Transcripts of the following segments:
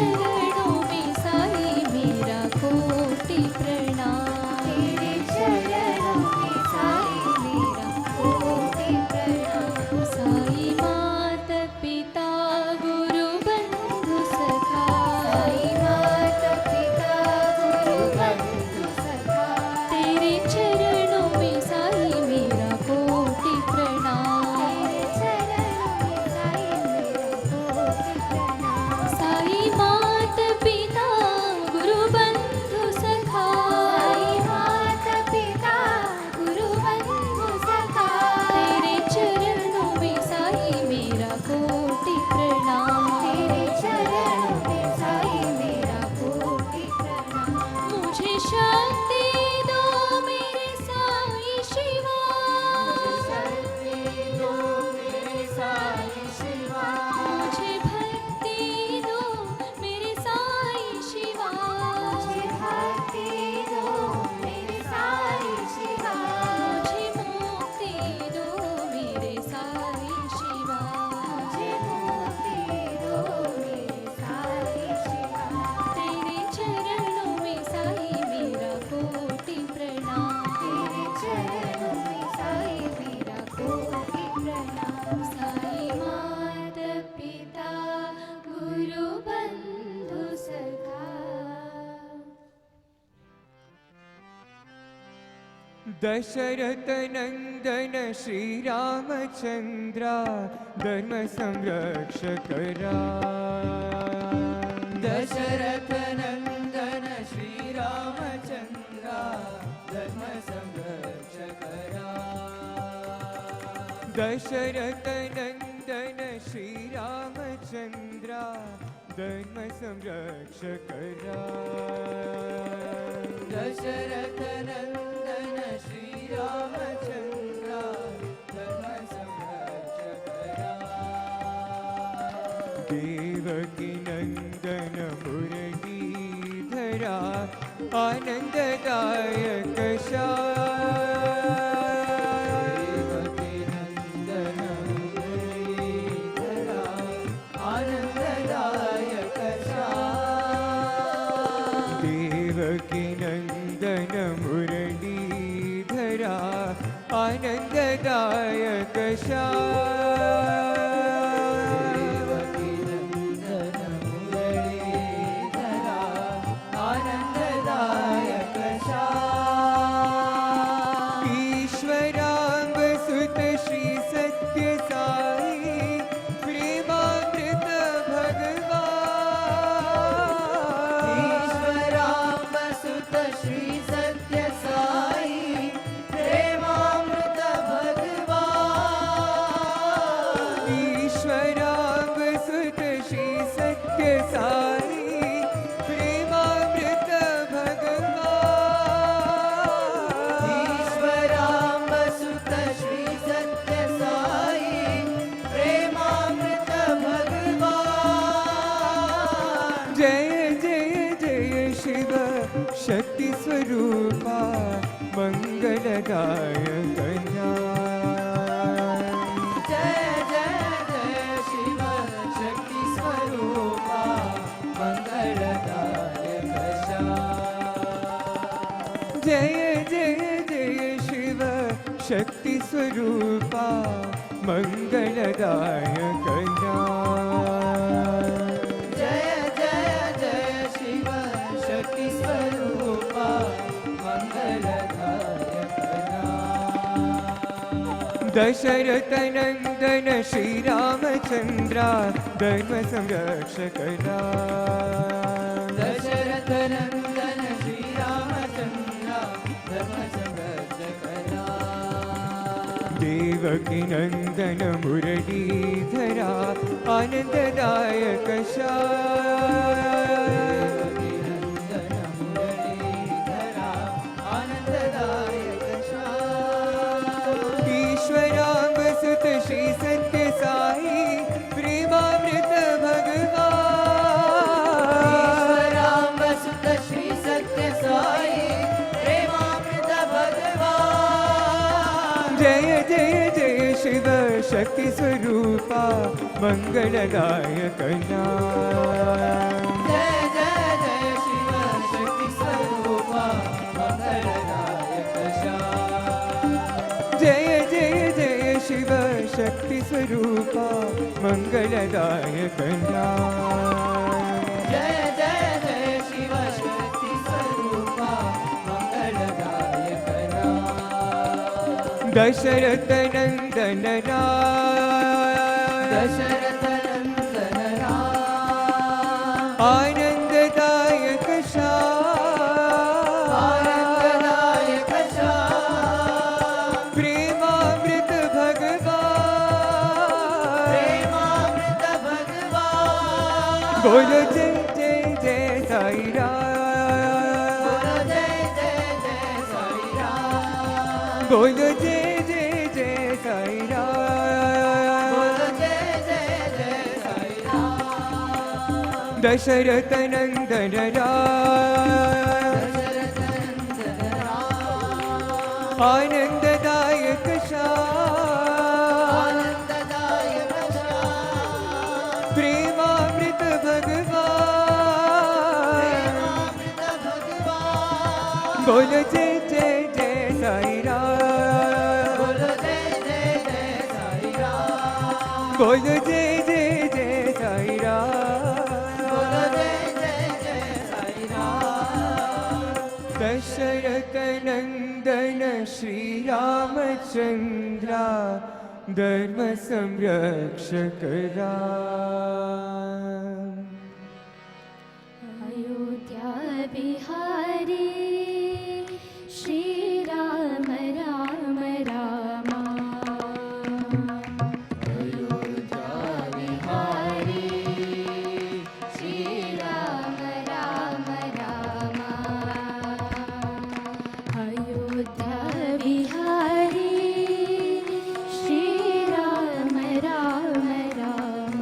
चरणों में साईं मेरा कोटि प्रणाम। तेरे चरणों में साईं मेरा कोटि प्रणाम। साईं माता पिता गुरु बंधु सखा। साईं माता पिता गुरु बंधु सखा। तेरे चरणों में साईं मेरा कोटि प्रणाम। तेरे चरणों में साईं मेरा कोटि प्रणाम। साईं माता पिता गुरु बंधु सखा। साईं माता पिता गुरु बंधु सखा। तेरे चरणों में साईं मेरा कोटि प्रणाम। तेरे चरणों में साईं मेरा कोटि प्रणाम। मुझे शक्ति दो मेरे साईं शिवा। मुझे शक्ति दो मेरे साईं शिवा। मुझे भक्ति दो मेरे साईं शिवा। मुझे भक्ति दो मेरे साईं शिवा। मुझे मुक्ति दो मेरे साईं शिवा। मुझे मुक्ति दो मेरे साईं शिवा। तेरे चरणों में साईं मेरा कोटि प्रणाम। तेरे चरणों में साईं मेरा कोटि प्रणाम। साईं माता पिता गुरु बंधु सखा। दशरथ नंदन श्री रामचंद्र धर्म संरक्षक दशरथ नंदन श्री रामचंद्र धर्म संरक्षक दशरथ नंदन श्री रामचंद्र धर्म संरक्षक दशरथ नंदन श्री रामचंद्र धर्म संरक्षक देवकी नंदन मुरलीधरा आनंददायक देवकी नंदन मुरलीधरा आनंददायक देवकी नंदन मुरलीधरा आनंददायक देवकी नंदन मुरलीधरा आनंददायक ईश्वरांग सुत श्री सत्य साई प्रेमामृत भगवान ईश्वरांग सुत श्री सत्य साई प्रेमामृत भगवान ईश्वरांग सुत श्री सत्य साई प्रेमामृत भगवान ईश्वरांग सुत श्री सत्य साई प्रेमामृत भगवान जय जय जय शिव शक्ति स्वरूपा मंगलदायक जय जय जय शिव शक्ति स्वरूपा मंगलदायक जय जय जय शिव शक्ति स्वरूपा मंगलदायक जय जय जय शिव शक्ति स्वरूपा मंगलदायक दशरथ नंदन श्री रामचंद्र धर्म संरक्षक दशरथ नंदन श्री रामचंद्र धर्म संरक्षक देवकी नंदन मुरलीधरा आनंददायक देवकी नंदन मुरलीधरा आनंददायक ईश्वरांग सुत श्री सत्य साई प्रेमामृत भगवान ईश्वरांग सुत श्री सत्य साई प्रेमामृत भगवान जय जय जय शिव शक्ति स्वरूपा मंगलदायक नाम शक्ति स्वरूपा मंगलदायक नाम। जय जय जय शिव शक्ति स्वरूपा मंगलदायक नाम। दशरथ नंदन राम, दशरथ नंदन राम। आनंददायक श्याम, आनंददायक श्याम। प्रेमामृत भगवान, प्रेमामृत भगवान। बोलो जय जय जय साई राम, बोलो जय जय जय साई राम। बोलो जय जय जय साई राम। बोलो जय जय जय साई राम। दशरथ नंदन राम, दशरथ नंदन राम। आनंददायक श्याम, आनंददायक श्याम। प्रेमामृत भगवान, प्रेमामृत भगवान। बोलो जय जय जय साई राम, बोलो जय जय जय साई राम। बोलो जय जय जय साई राम। बोलो जय जय जय साई राम। दशरथ नंदन श्री रामचंद्रा, धर्म संरक्षक राम। अयोध्या बिहारी श्री राम राम राम। अयोध्या बिहारी श्री राम राम राम। अयोध्या बिहारी श्री राम राम राम।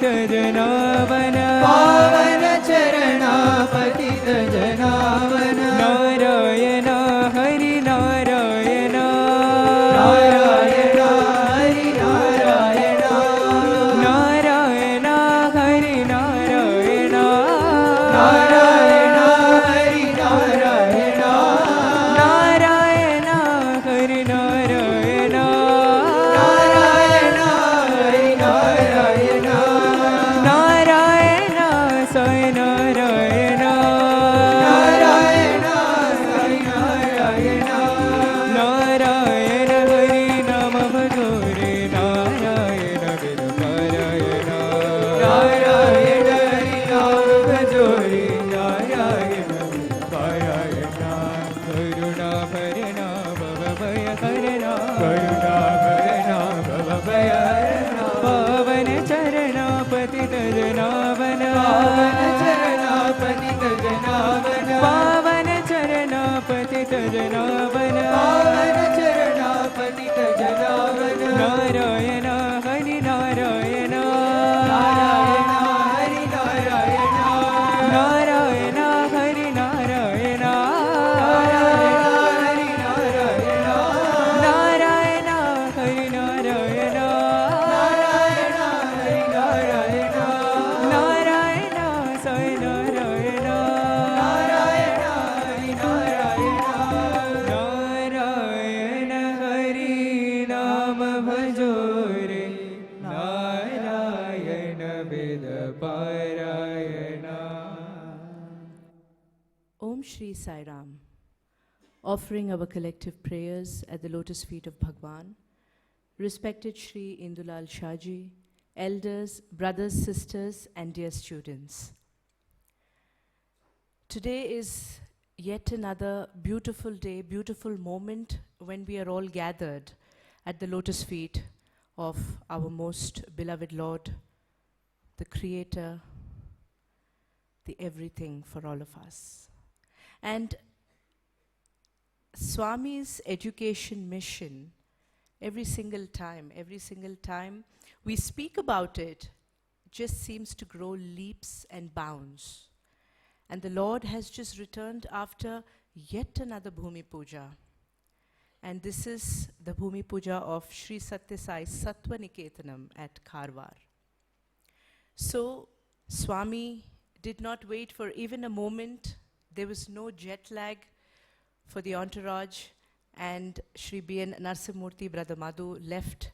पतित जनावन पावन चरणा पतित जनावन नारायण हरि नारायण नारायण हरि नारायण नारायण हरि नारायण नारायण हरि नारायण नारायण हरि नारायण नारायण हरि नारायण नारायण साई नारायण नारायण हरि नारायण नारायण हरि नाम भजोरे नारायण विद पारायण नारायण हरि नाम भजोरे नारायण पारायण करुणा भरणा भव भय हरणा करुणा भरणा भव भय हरणा पावन चरणा पतित जनावन पावन चरणा पतित जनावन पावन चरणा पतित जनावन पावन चरणा पतित जनावन नारायण हरि नारायण नारायण हरि नारायण नारायण हरि नारायण नारायण हरि नारायण नारायण हरि नारायण नारायण हरि नारायण नारायण साई नारायण नारायण हरि नारायण नारायण हरि नाम भजो रे नारायण वेद पारायण Om Shri Sai Ram. Offering our collective prayers at the lotus feet of Bhagwan, respected Shri Indulal Shaji, elders, brothers, sisters, and dear students. Today is yet another beautiful day, beautiful moment when we are all gathered at the lotus feet of our most beloved Lord, the Creator, the everything for all of us. And Swami's education mission, every single time we speak about it, just seems to grow leaps and bounds. And the Lord has just returned after yet another Bhumi Puja. And this is the Bhumi Puja of Sri Sathya Sai Sattva Niketanam at Karwar. So Swami did not wait for even a moment. There was no jet lag for the entourage, and Sri B.N. Narsimurthy, Brother Madhu, left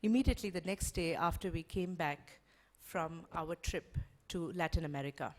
immediately the next day after we came back from our trip to Latin America.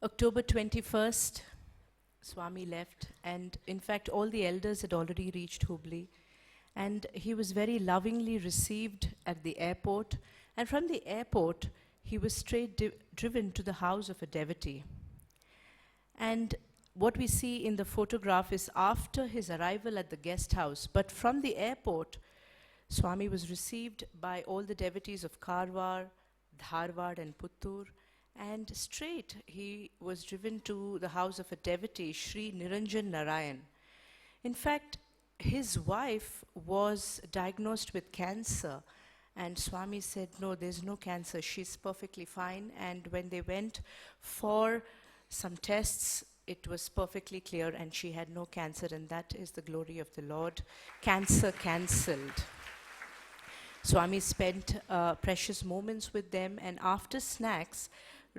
October 21st, Swami left, and in fact all the elders had already reached Hubli, and he was very lovingly received at the airport, and from the airport he was straight driven to the house of a devotee. And what we see in the photograph is after his arrival at the guest house, but from the airport Swami was received by all the devotees of Karwar, Dharwad and Puttur, and straight he was driven to the house of a devotee, Sri Niranjan Narayan. In fact, his wife was diagnosed with cancer, and Swami said, no, there's no cancer, she's perfectly fine. And when they went for some tests, it was perfectly clear and she had no cancer, and that is the glory of the Lord. Cancer cancelled. Swami spent precious moments with them, and after snacks,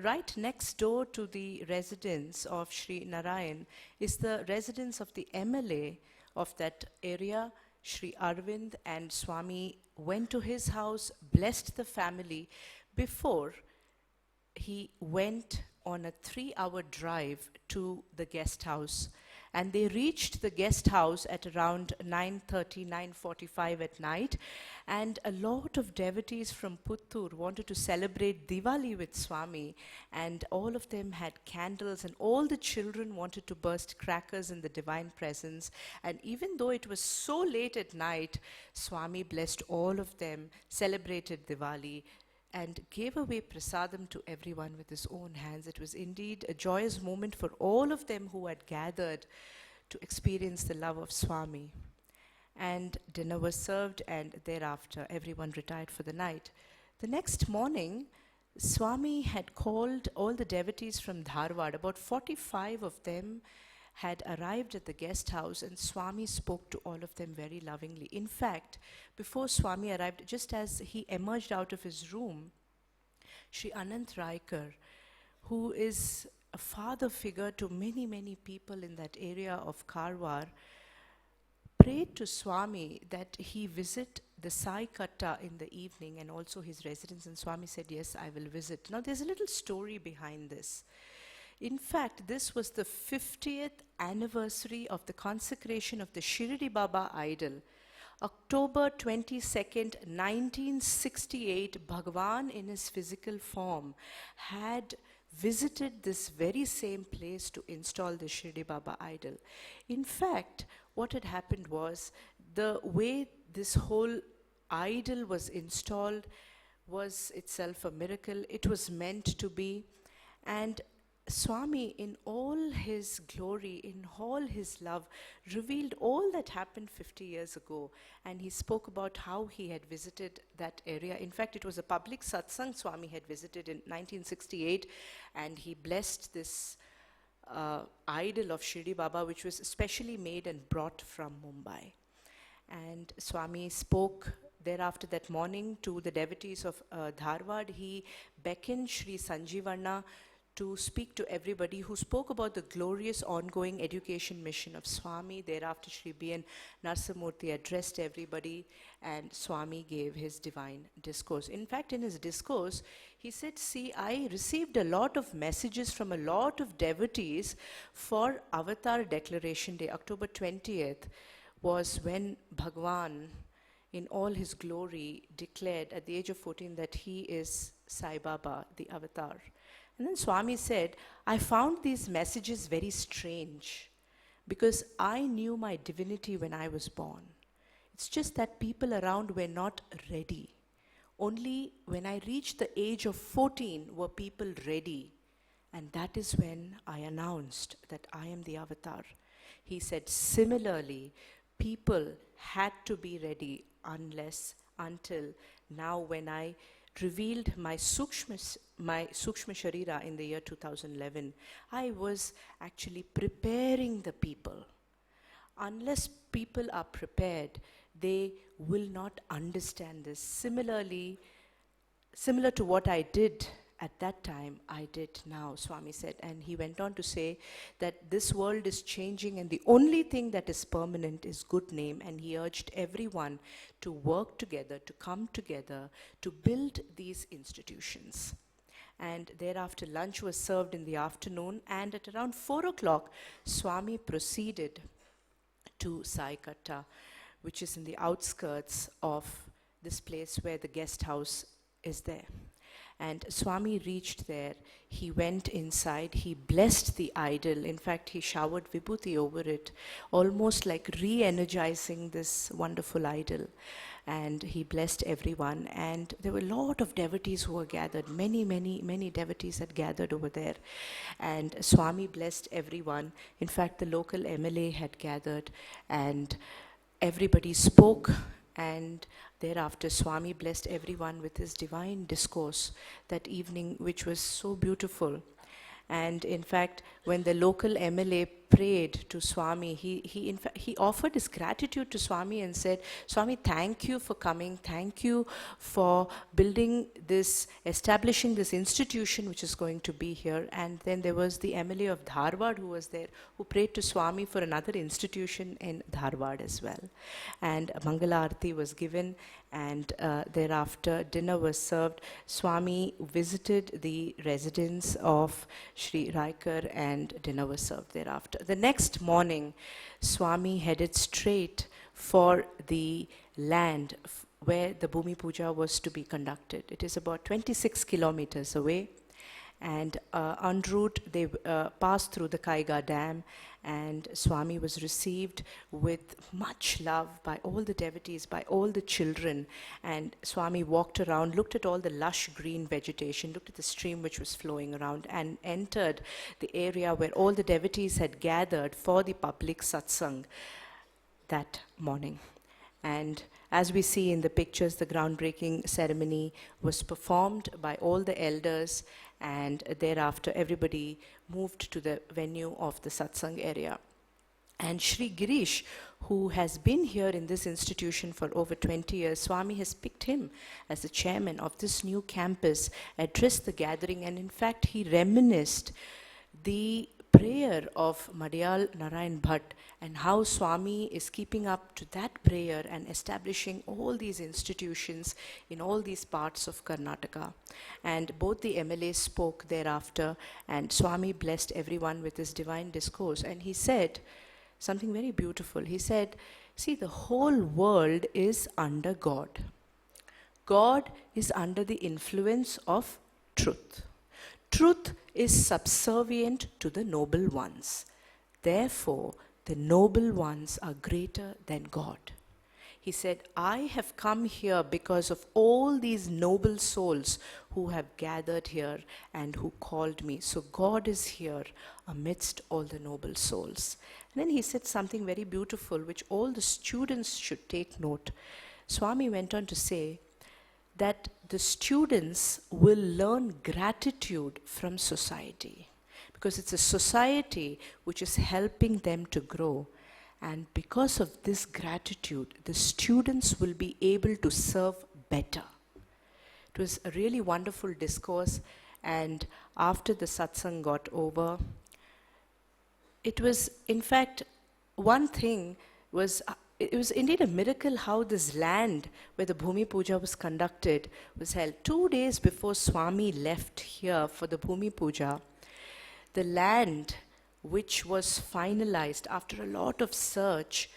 right next door to the residence of Sri Narayan is the residence of the MLA of that area, Sri Arvind, and Swami went to his house, blessed the family before he went on a 3-hour drive to the guest house. And they reached the guest house at around 9:30, 9:45 at night. And a lot of devotees from Puttur wanted to celebrate Diwali with Swami. And all of them had candles, and all the children wanted to burst crackers in the divine presence. And even though it was so late at night, Swami blessed all of them, celebrated Diwali, and gave away prasadam to everyone with his own hands. It was indeed a joyous moment for all of them who had gathered to experience the love of Swami. And dinner was served, and thereafter everyone retired for the night. The next morning, Swami had called all the devotees from Dharwad. About 45 of them had arrived at the guest house, and Swami spoke to all of them very lovingly. In fact, before Swami arrived, just as he emerged out of his room, Sri Anant Raikar, who is a father figure to many, many people in that area of Karwar, prayed to Swami that he visit the Sai Katta in the evening and also his residence, and Swami said, yes, I will visit. Now there's a little story behind this. In fact, this was the 50th anniversary of the consecration of the Shirdi Baba idol. October 22nd, 1968, Bhagwan in his physical form had visited this very same place to install the Shirdi Baba idol. In fact, what had happened was, the way this whole idol was installed was itself a miracle. It was meant to be. And Swami, in all his glory, in all his love, revealed all that happened 50 years ago. And he spoke about how he had visited that area. In fact, it was a public satsang Swami had visited in 1968, and he blessed this idol of Shirdi Baba, which was specially made and brought from Mumbai. And Swami spoke thereafter that morning to the devotees of Dharwad. He beckoned Sri Sanjeevana to speak to everybody, who spoke about the glorious ongoing education mission of Swami. Thereafter, Sri B.N. Narsamurthy addressed everybody, and Swami gave his divine discourse. In fact, in his discourse, he said, see, I received a lot of messages from a lot of devotees for Avatar Declaration Day. October 20th was when Bhagwan, in all his glory, declared at the age of 14 that he is Sai Baba, the Avatar. And then Swami said, I found these messages very strange because I knew my divinity when I was born. It's just that people around were not ready. Only when I reached the age of 14 were people ready. And that is when I announced that I am the Avatar. He said, similarly, people had to be ready until now, when I revealed my Sukshma Sharira in the year 2011, I was actually preparing the people. Unless people are prepared, they will not understand this. Similarly, similar to what I did at that time, I did now, Swami said. And he went on to say that this world is changing and the only thing that is permanent is good name. And he urged everyone to work together, to come together, to build these institutions. And thereafter, lunch was served in the afternoon, and at around 4 o'clock, Swami proceeded to Sai Katta, which is in the outskirts of this place where the guest house is there. And Swami reached there, he went inside, he blessed the idol. In fact, he showered vibhuti over it, almost like re-energizing this wonderful idol. And he blessed everyone. And there were a lot of devotees who were gathered. Many devotees had gathered over there. And Swami blessed everyone. In fact, the local MLA had gathered, and everybody spoke. And thereafter, Swami blessed everyone with his divine discourse that evening, which was so beautiful. And in fact, when the local MLA prayed to Swami, he offered his gratitude to Swami and said, Swami, thank you for coming. Thank you for building this, establishing this institution which is going to be here. And then there was the MLA of Dharwad who was there, who prayed to Swami for another institution in Dharwad as well. And Mangala Arati was given, and thereafter dinner was served. Swami visited the residence of Sri Raikar, and dinner was served thereafter. the next morning, Swami headed straight for the land where the Bhumi Puja was to be conducted. It is about 26 kilometers away. And en route, they passed through the Kaiga Dam, and Swami was received with much love by all the devotees, by all the children. And Swami walked around, looked at all the lush green vegetation, looked at the stream which was flowing around, and entered the area where all the devotees had gathered for the public satsang that morning. And as we see in the pictures, the groundbreaking ceremony was performed by all the elders, and thereafter everybody moved to the venue of the satsang area. And Shri Girish, who has been here in this institution for over 20 years, Swami has picked him as the chairman of this new campus, addressed the gathering, and in fact he reminisced the prayer of Madhyal Narayan Bhatt and how Swami is keeping up to that prayer and establishing all these institutions in all these parts of Karnataka. And both the MLAs spoke thereafter, and Swami blessed everyone with his divine discourse. And he said something very beautiful. He said, see, the whole world is under God. God is under the influence of truth. Truth is subservient to the noble ones. Therefore, the noble ones are greater than God. He said, I have come here because of all these noble souls who have gathered here and who called me. So God is here amidst all the noble souls. And then he said something very beautiful, which all the students should take note. Swami went on to say that the students will learn gratitude from society, because it's a society which is helping them to grow. And because of this gratitude, the students will be able to serve better. It was a really wonderful discourse, and after the satsang got over, it was, in fact, one thing was, it was indeed a miracle how this land where the Bhumi Puja was conducted was held. 2 days before Swami left here for the Bhumi Puja, the land which was finalized after a lot of search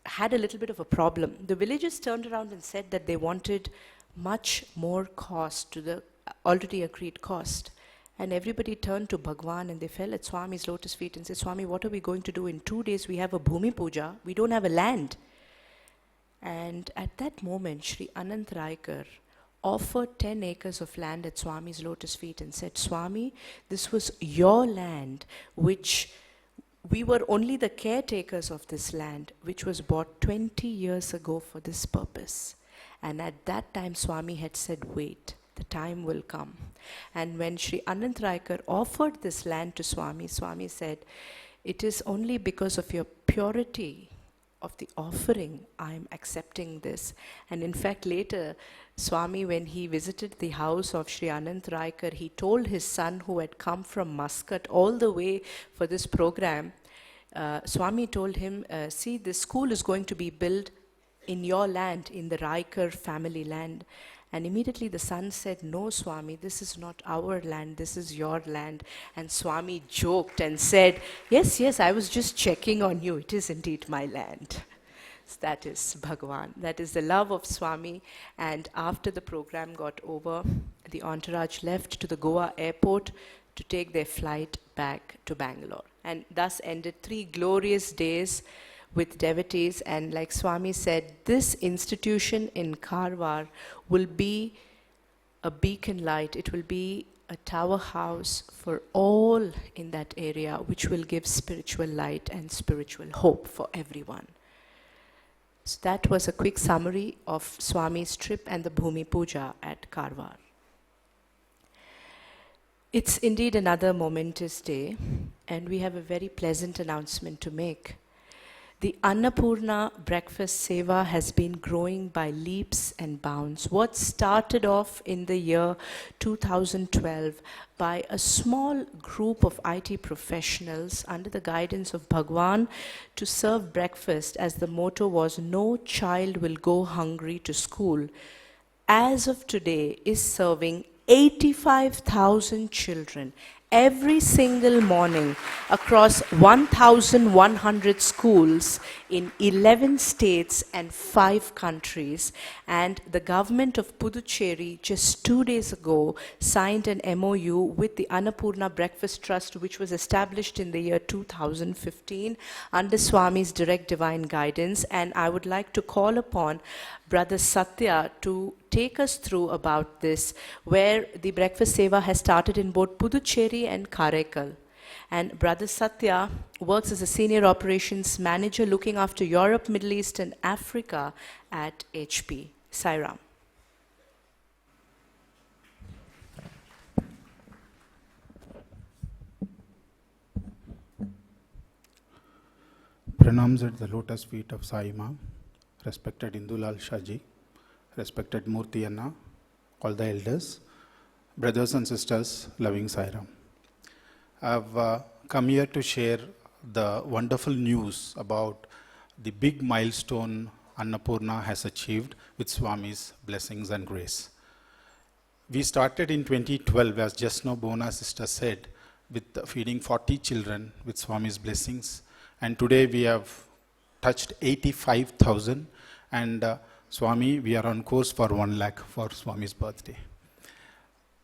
had a little bit of a problem. The villagers turned around and said that they wanted much more cost to the already agreed cost. And everybody turned to Bhagwan and they fell at Swami's lotus feet and said, Swami, what are we going to do? In 2 days we have a Bhumi Puja, we don't have a land. And at that moment, Sri Anant Raikar offered 10 acres of land at Swami's lotus feet and said, Swami, this was your land, which we were only the caretakers of this land, which was bought 20 years ago for this purpose. And at that time, Swami had said, wait, the time will come. And when Sri Anant Raikar offered this land to Swami, Swami said, it is only because of your purity of the offering I am accepting this. And in fact, later, Swami, when he visited the house of Sri Anant Raikar, he told his son, who had come from Muscat all the way for this program, Swami told him, see, this school is going to be built in your land, in the Raikar family land. And immediately the son said, no, Swami, this is not our land, this is your land. And Swami joked and said, yes, yes, I was just checking on you, it is indeed my land. So that is Bhagwan, that is the love of Swami. And after the program got over, the entourage left to the Goa airport to take their flight back to Bangalore. And thus ended 3 glorious days with devotees. And like Swami said, this institution in Karwar will be a beacon light. It will be a tower house for all in that area, which will give spiritual light and spiritual hope for everyone. So that was a quick summary of Swami's trip and the Bhumi Puja at Karwar. It's indeed another momentous day, and we have a very pleasant announcement to make. The Annapoorna breakfast seva has been growing by leaps and bounds. What started off in the year 2012 by a small group of IT professionals under the guidance of Bhagwan to serve breakfast, as the motto was, no child will go hungry to school, as of today is serving 85,000 children every single morning across 1,100 schools in 11 states and 5 countries. And the government of Puducherry just 2 days ago signed an MOU with the Annapoorna Breakfast Trust, which was established in the year 2015 under Swami's direct divine guidance. And I would like to call upon Brother Sathya to take us through about this, where the breakfast seva has started in both Puducherry and Karaikal. And Brother Sathya works as a senior operations manager looking after Europe, Middle East and Africa at HP. Sairam. Pranams at the lotus feet of Sai Imam, respected Indulal Shaji, respected Murti Anna, all the elders, brothers and sisters, loving Sairam. I've come here to share the wonderful news about the big milestone Annapoorna has achieved with Swami's blessings and grace. We started in 2012, as just now Bona sister said, with feeding 40 children with Swami's blessings. And today we have touched 85,000, and Swami, we are on course for 1 lakh for Swami's birthday.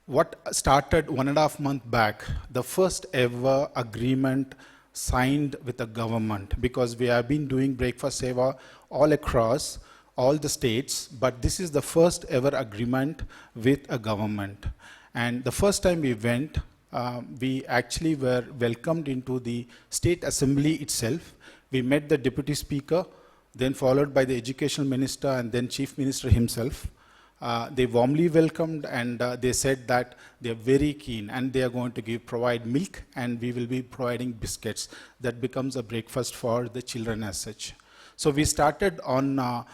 What started 1.5 months back, the first ever agreement signed with the government, because we have been doing breakfast seva all across all the states, but this is the first ever agreement with a government. And the first time we went, we actually were welcomed into the state assembly itself. We met the deputy speaker, then followed by the education minister and then chief minister himself. They warmly welcomed, and they said that they are very keen and they are going to provide milk, and we will be providing biscuits. That becomes a breakfast for the children as such. So we started on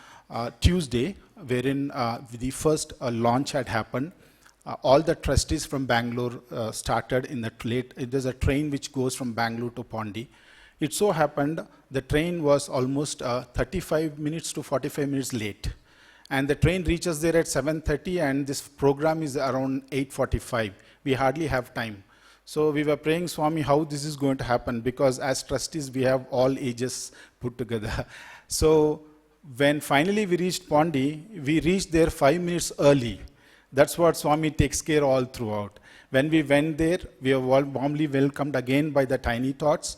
Tuesday, wherein the first launch had happened. All the trustees from Bangalore started in the there's a train which goes from Bangalore to Pondi. It so happened the train was almost 35 minutes to 45 minutes late. And the train reaches there at 7:30, and this program is around 8:45. We hardly have time. So we were praying, Swami, how this is going to happen, because as trustees we have all ages put together. So when finally we reached Pondi, we reached there 5 minutes early. That's what Swami takes care all throughout. When we went there, we were warmly welcomed again by the tiny tots.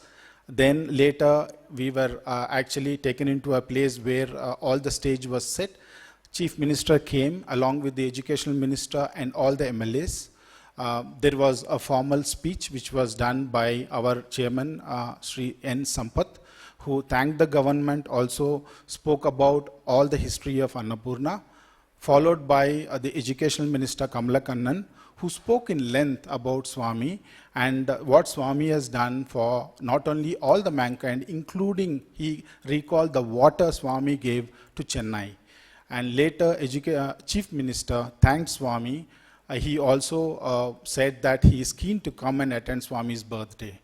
Then later we were actually taken into a place where all the stage was set. Chief Minister came along with the Educational Minister and all the MLAs. There was a formal speech which was done by our chairman, Sri N. Sampath, who thanked the government, also spoke about all the history of Annapoorna, followed by the Educational Minister Kamala Kannan, who spoke in length about Swami and what Swami has done for not only all the mankind, including he recalled the water Swami gave to Chennai. And later, Chief Minister thanked Swami. He also said that he is keen to come and attend Swami's birthday.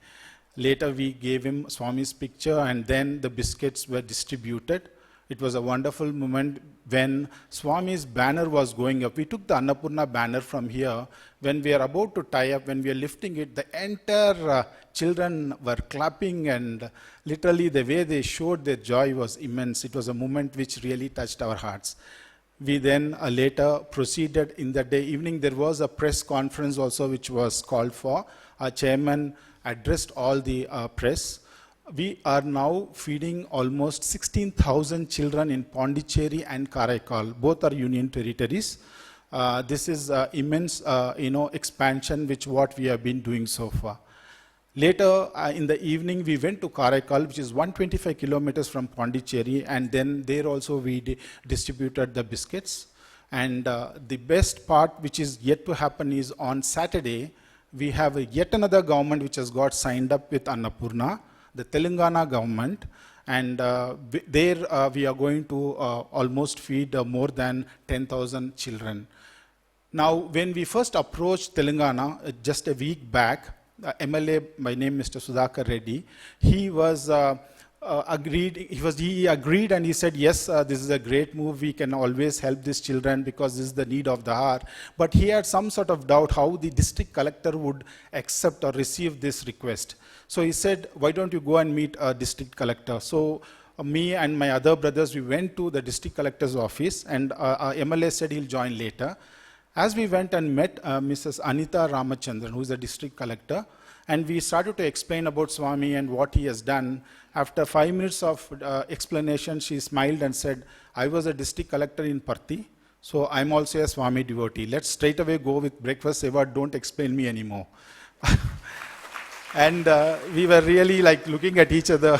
Later, we gave him Swami's picture, and then the biscuits were distributed. It was a wonderful moment when Swami's banner was going up. We took the Annapoorna banner from here. When we are about to tie up, when we are lifting it, the entire children were clapping, and literally the way they showed their joy was immense. It was a moment which really touched our hearts. We then later proceeded in the day evening. There was a press conference also which was called for. Our chairman addressed all the press. We are now feeding almost 16,000 children in Pondicherry and Karaikal. Both are union territories. This is immense, expansion which what we have been doing so far. Later in the evening, we went to Karaikal, which is 125 kilometers from Pondicherry, and then there also we distributed the biscuits. And the best part which is yet to happen is on Saturday, we have yet another government which has got signed up with Annapoorna, the Telangana government, and there we are going to almost feed more than 10,000 children. Now, when we first approached Telangana just a week back, MLA by name Mr. Sudhakar Reddy, he was he agreed and he said, yes, this is a great move. We can always help these children because this is the need of the hour. But he had some sort of doubt how the district collector would accept or receive this request. So he said, why don't you go and meet a district collector? So me and my other brothers, we went to the district collector's office, and our MLA said he'll join later. As we went and met Mrs. Anita Ramachandran, who is the district collector, and we started to explain about Swami and what he has done. After 5 minutes of explanation, she smiled and said, I was a district collector in Parthi, so I'm also a Swami devotee. Let's straight away go with breakfast seva, don't explain me anymore. And we were really like looking at each other.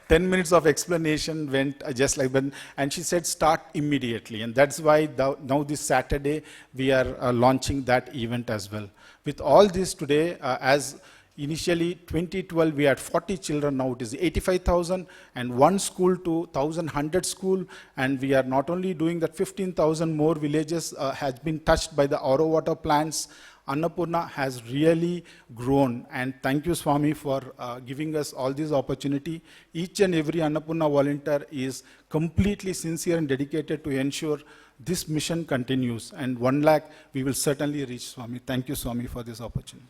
10 minutes of explanation went just like that. And she said, start immediately. And that's why now this Saturday, we are launching that event as well. With all this today, as initially 2012, we had 40 children, now it is 85,000, and one school to 1,100 school. And we are not only doing that, 15,000 more villages has been touched by the RO water plants. Annapoorna has really grown, and thank you, Swami, for giving us all this opportunity. Each and every Annapoorna volunteer is completely sincere and dedicated to ensure this mission continues, and 1 lakh we will certainly reach, Swami. Thank you, Swami, for this opportunity.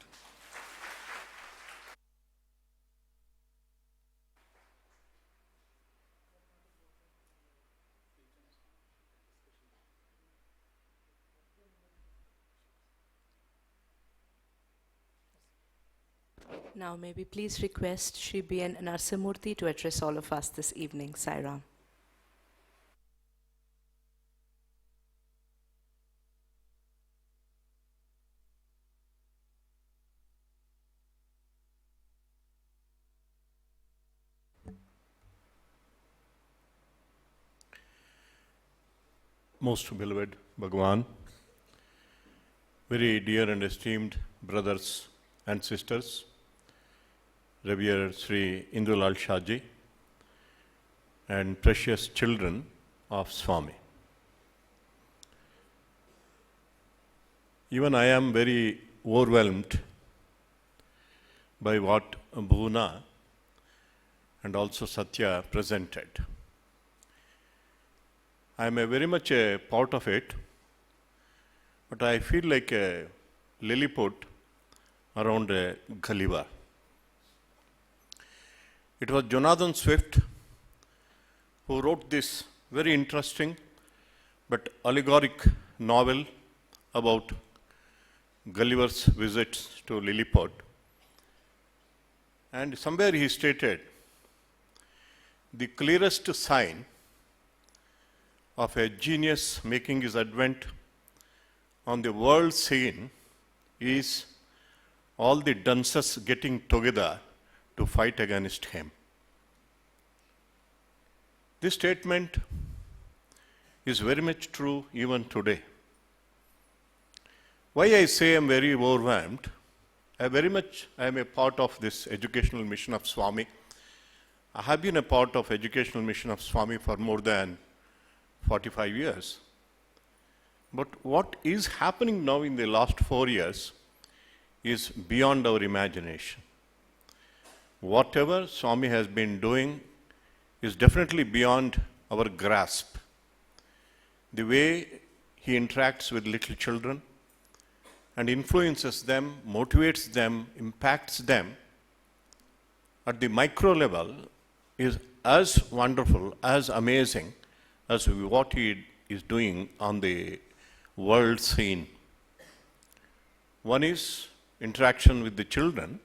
Now may we please request Shri B.N. Narasimurthy to address all of us this evening. Sai Ram. Most beloved Bhagavan, very dear and esteemed brothers and sisters, Revered Sri Indulal Shaji, and precious children of Swami. Even I am very overwhelmed by what Bhuna and also Sathya presented. I am very much a part of it, but I feel like a Lilliput around a Gulliver. It was Jonathan Swift who wrote this very interesting but allegoric novel about Gulliver's visits to Lilliput. And somewhere he stated, the clearest sign of a genius making his advent on the world scene is all the dunces getting together to fight against him. This statement is very much true even today. Why I say I am very overwhelmed? I am a part of this educational mission of Swami. I have been a part of educational mission of Swami for more than 45 years. But what is happening now in the last 4 years is beyond our imagination. Whatever Swami has been doing is definitely beyond our grasp. The way he interacts with little children and influences them, motivates them, impacts them at the micro level is as wonderful, as amazing as what he is doing on the world scene. One is interaction with the children.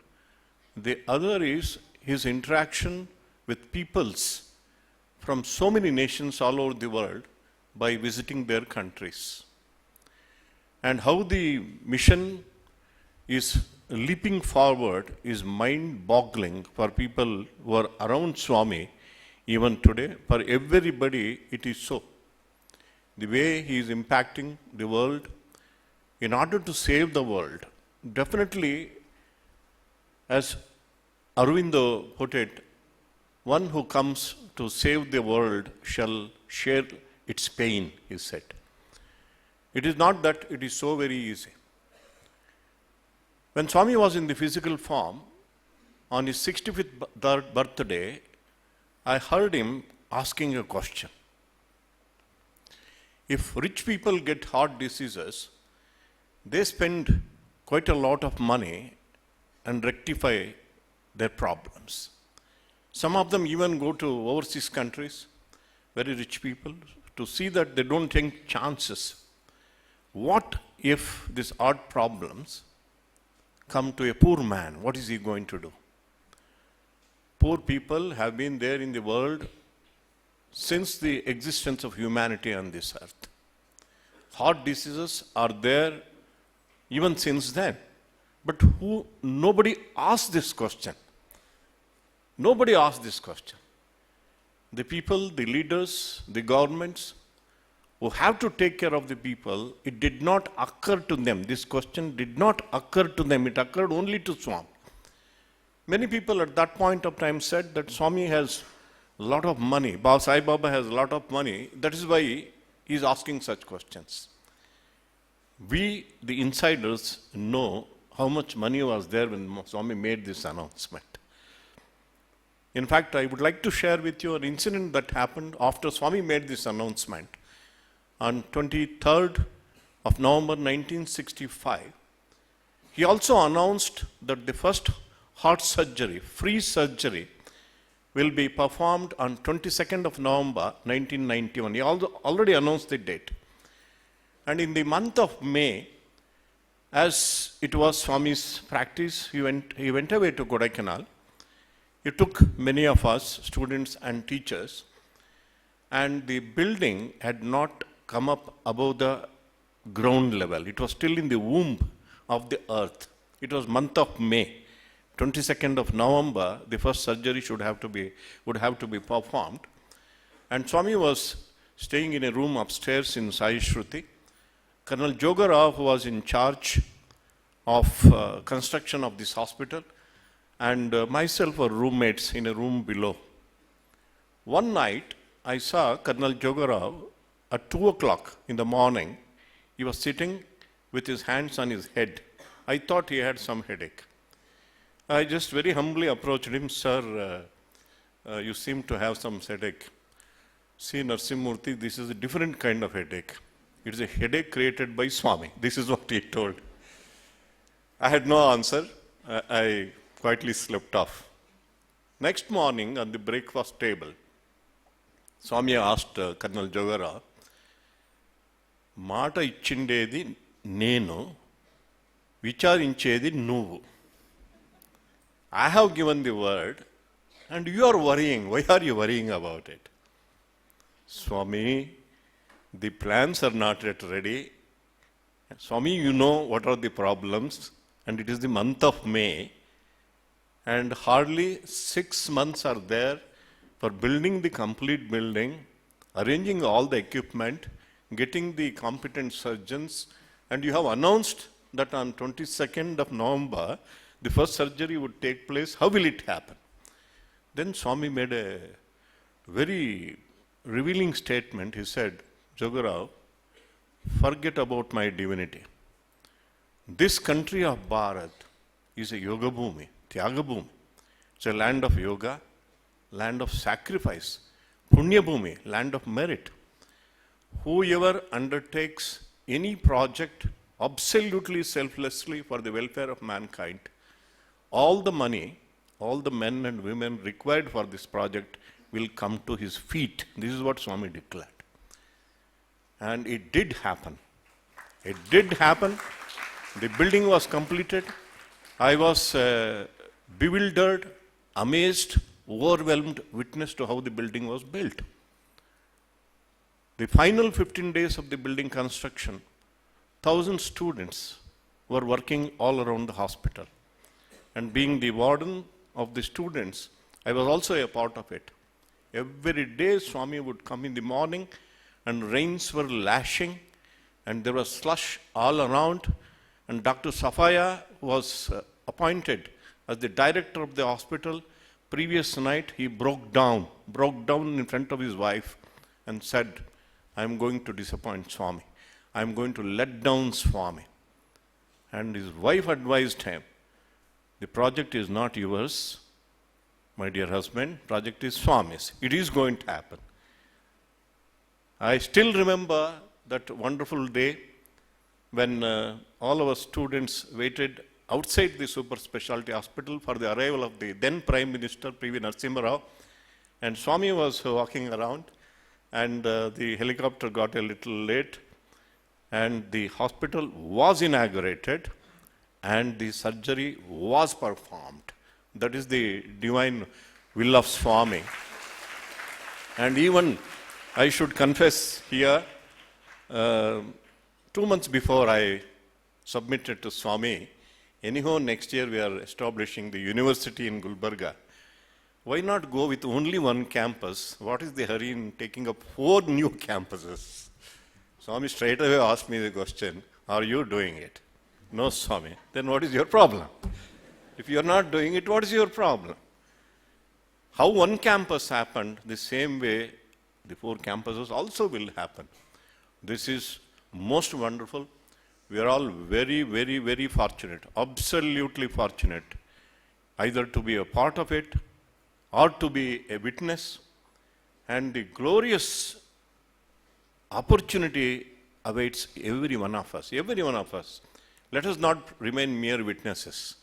The other is his interaction with peoples from so many nations all over the world by visiting their countries. And how the mission is leaping forward is mind-boggling for people who are around Swami even today. For everybody, it is so. The way he is impacting the world in order to save the world. Definitely, as Aurobindo put it, one who comes to save the world shall share its pain, he said. It is not that it is so very easy. When Swami was in the physical form, on his 65th birthday, I heard him asking a question. If rich people get heart diseases, they spend quite a lot of money and rectify their problems. Some of them even go to overseas countries, very rich people, to see that they don't take chances. What if these heart problems come to a poor man? What is he going to do? Poor people have been there in the world since the existence of humanity on this earth. Heart diseases are there even since then. But nobody asked this question. Nobody asked this question. The people, the leaders, the governments who have to take care of the people, it did not occur to them. This question did not occur to them. It occurred only to Swami. Many people at that point of time said that Swami has a lot of money. Sai Baba has a lot of money. That is why he is asking such questions. We, the insiders, know how much money was there when Swami made this announcement. In fact, I would like to share with you an incident that happened after Swami made this announcement. On 23rd of November 1965, he also announced that the first heart surgery, free surgery, will be performed on 22nd of November 1991. He already announced the date. And in the month of May, as it was Swami's practice, he went away to Kodaikanal. He took many of us, students and teachers, and the building had not come up above the ground level. It was still in the womb of the earth. It was month of May. 22nd of November, the first surgery would have to be performed. And Swami was staying in a room upstairs in Sai Shruti. Colonel Jogarao, who was in charge of construction of this hospital, and myself were roommates in a room below. One night, I saw Colonel Jogarao at 2 o'clock in the morning. He was sitting with his hands on his head. I thought he had some headache. I just very humbly approached him, "Sir, you seem to have some headache." "See, Narsimurti, this is a different kind of headache. It is a headache created by Swami." This is what he told. I had no answer. I quietly slept off. Next morning on the breakfast table, Swami asked Colonel Jogara, "మాట ఇచ్చిండేది నేను, విచారించేది నువ్వు. I have given the word and you are worrying. Why are you worrying about it?" "Swami, the plans are not yet ready. Swami, you know what are the problems, and it is the month of May, and hardly 6 months are there for building the complete building, arranging all the equipment, getting the competent surgeons, and you have announced that on 22nd of November, the first surgery would take place. How will it happen?" Then Swami made a very revealing statement. He said, "Jogarao, forget about my divinity. This country of Bharat is a yoga bhumi, tyaga bhumi. It's a land of yoga, land of sacrifice, punya bhumi, land of merit. Whoever undertakes any project absolutely selflessly for the welfare of mankind, all the money, all the men and women required for this project will come to his feet." This is what Swami declared. And it did happen. It did happen. The building was completed. I was bewildered, amazed, overwhelmed witness to how the building was built. The final 15 days of the building construction, 1,000 students were working all around the hospital. And being the warden of the students, I was also a part of it. Every day Swami would come in the morning and rains were lashing and there was slush all around, and Dr. Sathya was appointed as the director of the hospital. Previous night he broke down in front of his wife and said, "I am going to disappoint Swami. I am going to let down Swami." And his wife advised him, "The project is not yours. my dear husband, project is Swami's. It is going to happen. I still remember that wonderful day when all our students waited outside the super specialty hospital for the arrival of the then Prime Minister P.V. Narasimha Rao, and Swami was walking around, and the helicopter got a little late, and the hospital was inaugurated, and the surgery was performed. That is the divine will of Swami. And even I should confess here, 2 months before I submitted to Swami, anyhow next year we are establishing the university in Gulbarga. Why not go with only one campus? What is the hurry in taking up 4 new campuses? Swami straight away asked me the question, are you doing it? No, Swami. Then what is your problem? If you are not doing it, what is your problem? How one campus happened, the same way the 4 campuses also will happen. This is most wonderful. We are all very, very, very fortunate, absolutely fortunate, either to be a part of it or to be a witness. And the glorious opportunity awaits every one of us, every one of us. Let us not remain mere witnesses.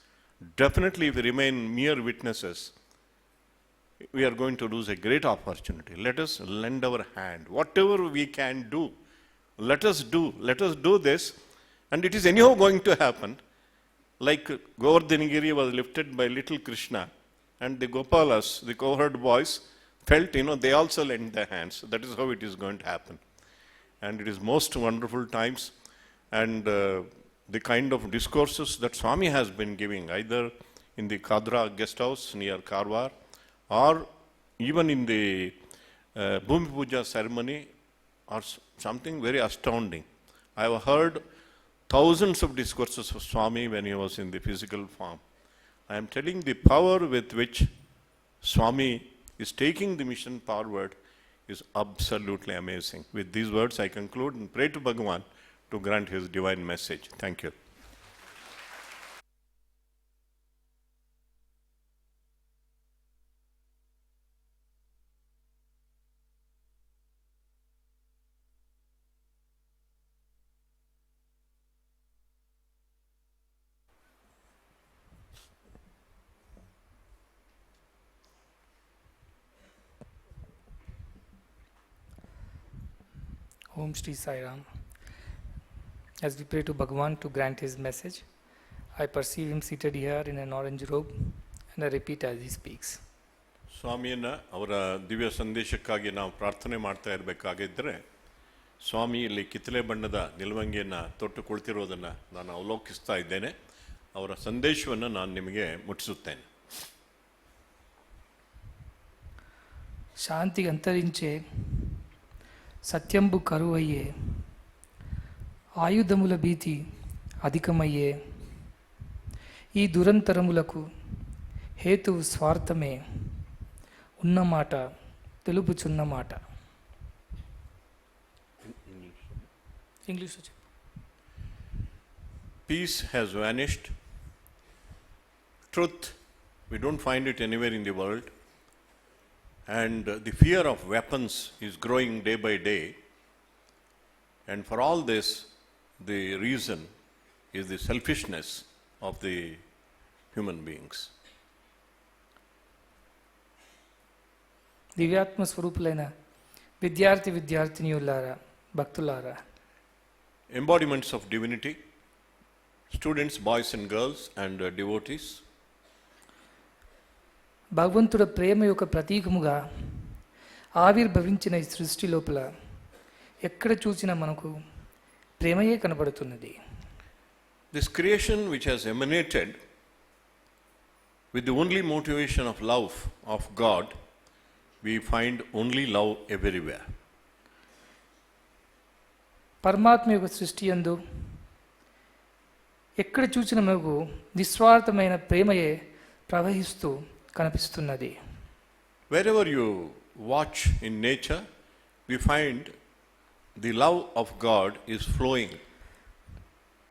Definitely, if we remain mere witnesses, we are going to lose a great opportunity. Let us lend our hand. Whatever we can do, let us do. Let us do this. And it is anyhow going to happen. Like Govardhanagiri was lifted by little Krishna, and the Gopalas, the cowherd boys, felt, they also lent their hands. That is how it is going to happen. And it is most wonderful times. And the kind of discourses that Swami has been giving, either in the Kadra guest house near Karwar, or even in the Bhumi Puja ceremony, are something very astounding. I have heard thousands of discourses of Swami when he was in the physical form. I am telling the power with which Swami is taking the mission forward is absolutely amazing. With these words, I conclude and pray to Bhagavan to grant his divine message. Thank you. Om Shri Sai Ram. As we pray to Bhagavan to grant his message, I perceive him seated here in an orange robe, and I repeat as he speaks. ಸ್ವಾಮಿಯನ್ನು ಅವರ ದಿವ್ಯ ಸಂದೇಶಕ್ಕಾಗಿ ನಾವು ಪ್ರಾರ್ಥನೆ ಮಾಡ್ತಾ ಇರಬೇಕಾಗಿದ್ದರೆ, ಸ್ವಾಮಿ ಇಲ್ಲಿ ಕಿತ್ತಳೆ ಬಣ್ಣದ ನಿಲುವಂಗಿಯನ್ನು ತೊಟ್ಟು ಕುಳಿತಿರೋದನ್ನು ನಾನು ಅವಲೋಕಿಸ್ತಾ ಇದ್ದೇನೆ. ಅವರ ಸಂದೇಶವನ್ನು ನಾನು ನಿಮಗೆ ಮುಟ್ಟಿಸುತ್ತೇನೆ. శాంతి అంతరించే సత్యంబు కరువయ్యే ఆయుధముల భీతి అధికమయ్యే ఈ దురంతరములకు హేతువు స్వార్థమే ఉన్నమాట తెలుపుచున్నమాట. English. Peace has vanished. Truth, we don't find it anywhere in the world. And the fear of weapons is growing day by day. And for all this, the reason is the selfishness of the human beings. దివ్యాత్మ స్వరూపులైన విద్యార్థినియులారా, భక్తులారా, Embodiments of divinity, students, boys and girls, and devotees. భగవంతుడ ప్రేమ యొక్క ప్రతీకముగా ఆవిర్భవించిన ఈ సృష్టి లోపల ఎక్కడ చూసినా మనకు ప్రేమయే కనబడుతున్నది. This creation which has emanated with the only motivation of love of God, we find only love everywhere. పరమాత్మ యొక్క సృష్టి యందు ఎక్కడ చూసిన మనకు నిస్వార్థమైన ప్రేమయే ప్రవహిస్తూ కనిపిస్తున్నది. Wherever you watch in nature, we find the love of God is flowing.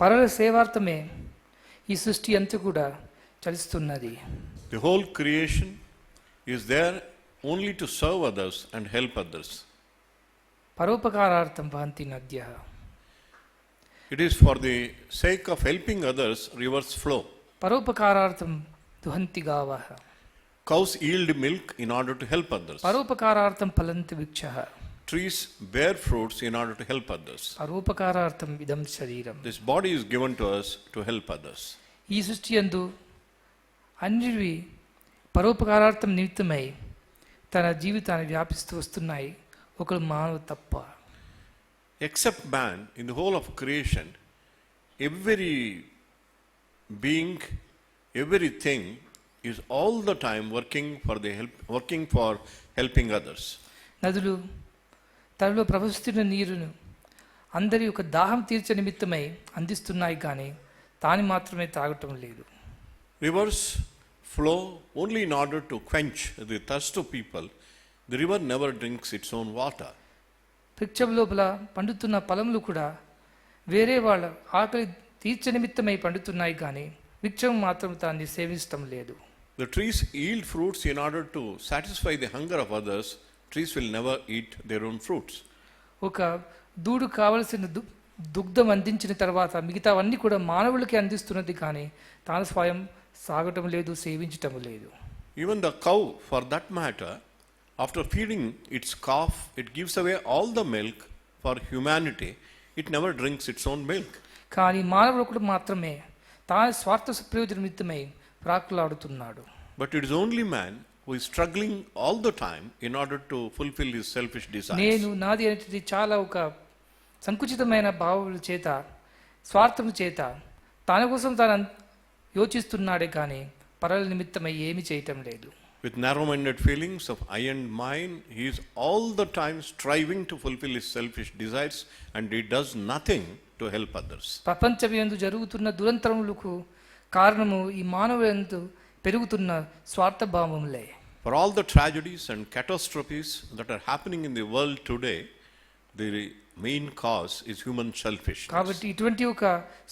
పరల సేవార్థమే ఈ సృష్టి అంతా కూడా చలిస్తున్నది. The whole creation is there only to serve others and help others. పరోపకారార్థం వహంతి నద్యః. It is for the sake of helping others, rivers flow. పరోపకారార్థం దుహంతి గావః. Cows yield milk in order to help others. పరోపకారార్థం ఫలంతి వృక్షః. Trees bear fruits in order to help others. పరోపకారార్థం ఇదం శరీరం. This body is given to us to help others. ఈ సృష్టి యందు అన్నివి పరోపకారార్థం నిమిత్తమై తన జీవితాన్ని వ్యాపిస్తూ వస్తున్నాయి, ఒకరు మానవ తప్ప. Except man, in the whole of creation, every being, everything is all the time working for helping others. నదులు తనలో ప్రవహిస్తున్న నీరును అందరి యొక్క దాహం తీర్చే నిమిత్తమై అందిస్తున్నాయి, కానీ తాను మాత్రమే తాగటం లేదు. Rivers flow only in order to quench the thirst of people. The river never drinks its own water. వృక్షం లోపల పండుతున్న ఫలములు కూడా వేరే వాళ్ళ ఆకలి తీర్చ నిమిత్తమై పండుతున్నాయి, కానీ వృక్షం మాత్రం దాన్ని సేవించటం లేదు. The trees yield fruits in order to satisfy the hunger of others. Trees will never eat their own fruits. ఒక దూడు కావలసిన దుగ్ధం అందించిన తర్వాత మిగతావన్నీ కూడా మానవులకి అందిస్తున్నది, కానీ తాను స్వయం సాగటం లేదు, సేవించటం లేదు. Even the cow, for that matter, after feeding its calf, it gives away all the milk for humanity. It never drinks its own milk. కానీ మానవుడు మాత్రమే తాను స్వార్థ ప్రయోజన నిమిత్తమై ప్రాకులాడుతున్నాడు. But it is only man who is struggling all the time in order to fulfill his selfish desires. నేను నాది అనేది చాలా ఒక సంకుచితమైన భావముల చేత, స్వార్థము చేత తన కోసం తాను యోచిస్తున్నాడే, కానీ పరల నిమిత్తమై ఏమి చేయటం లేదు. With narrow-minded feelings of I and mine, he is all the time striving to fulfill his selfish desires, and he does nothing to help others. ప్రపంచమందు జరుగుతున్న దురంతరములకు కారణము ఈ మానవులందు పెరుగుతున్న స్వార్థ భావములే. For all the tragedies and catastrophes that are happening in the world today, the main cause is human selfishness. కాబట్టి ఇటువంటి ఒక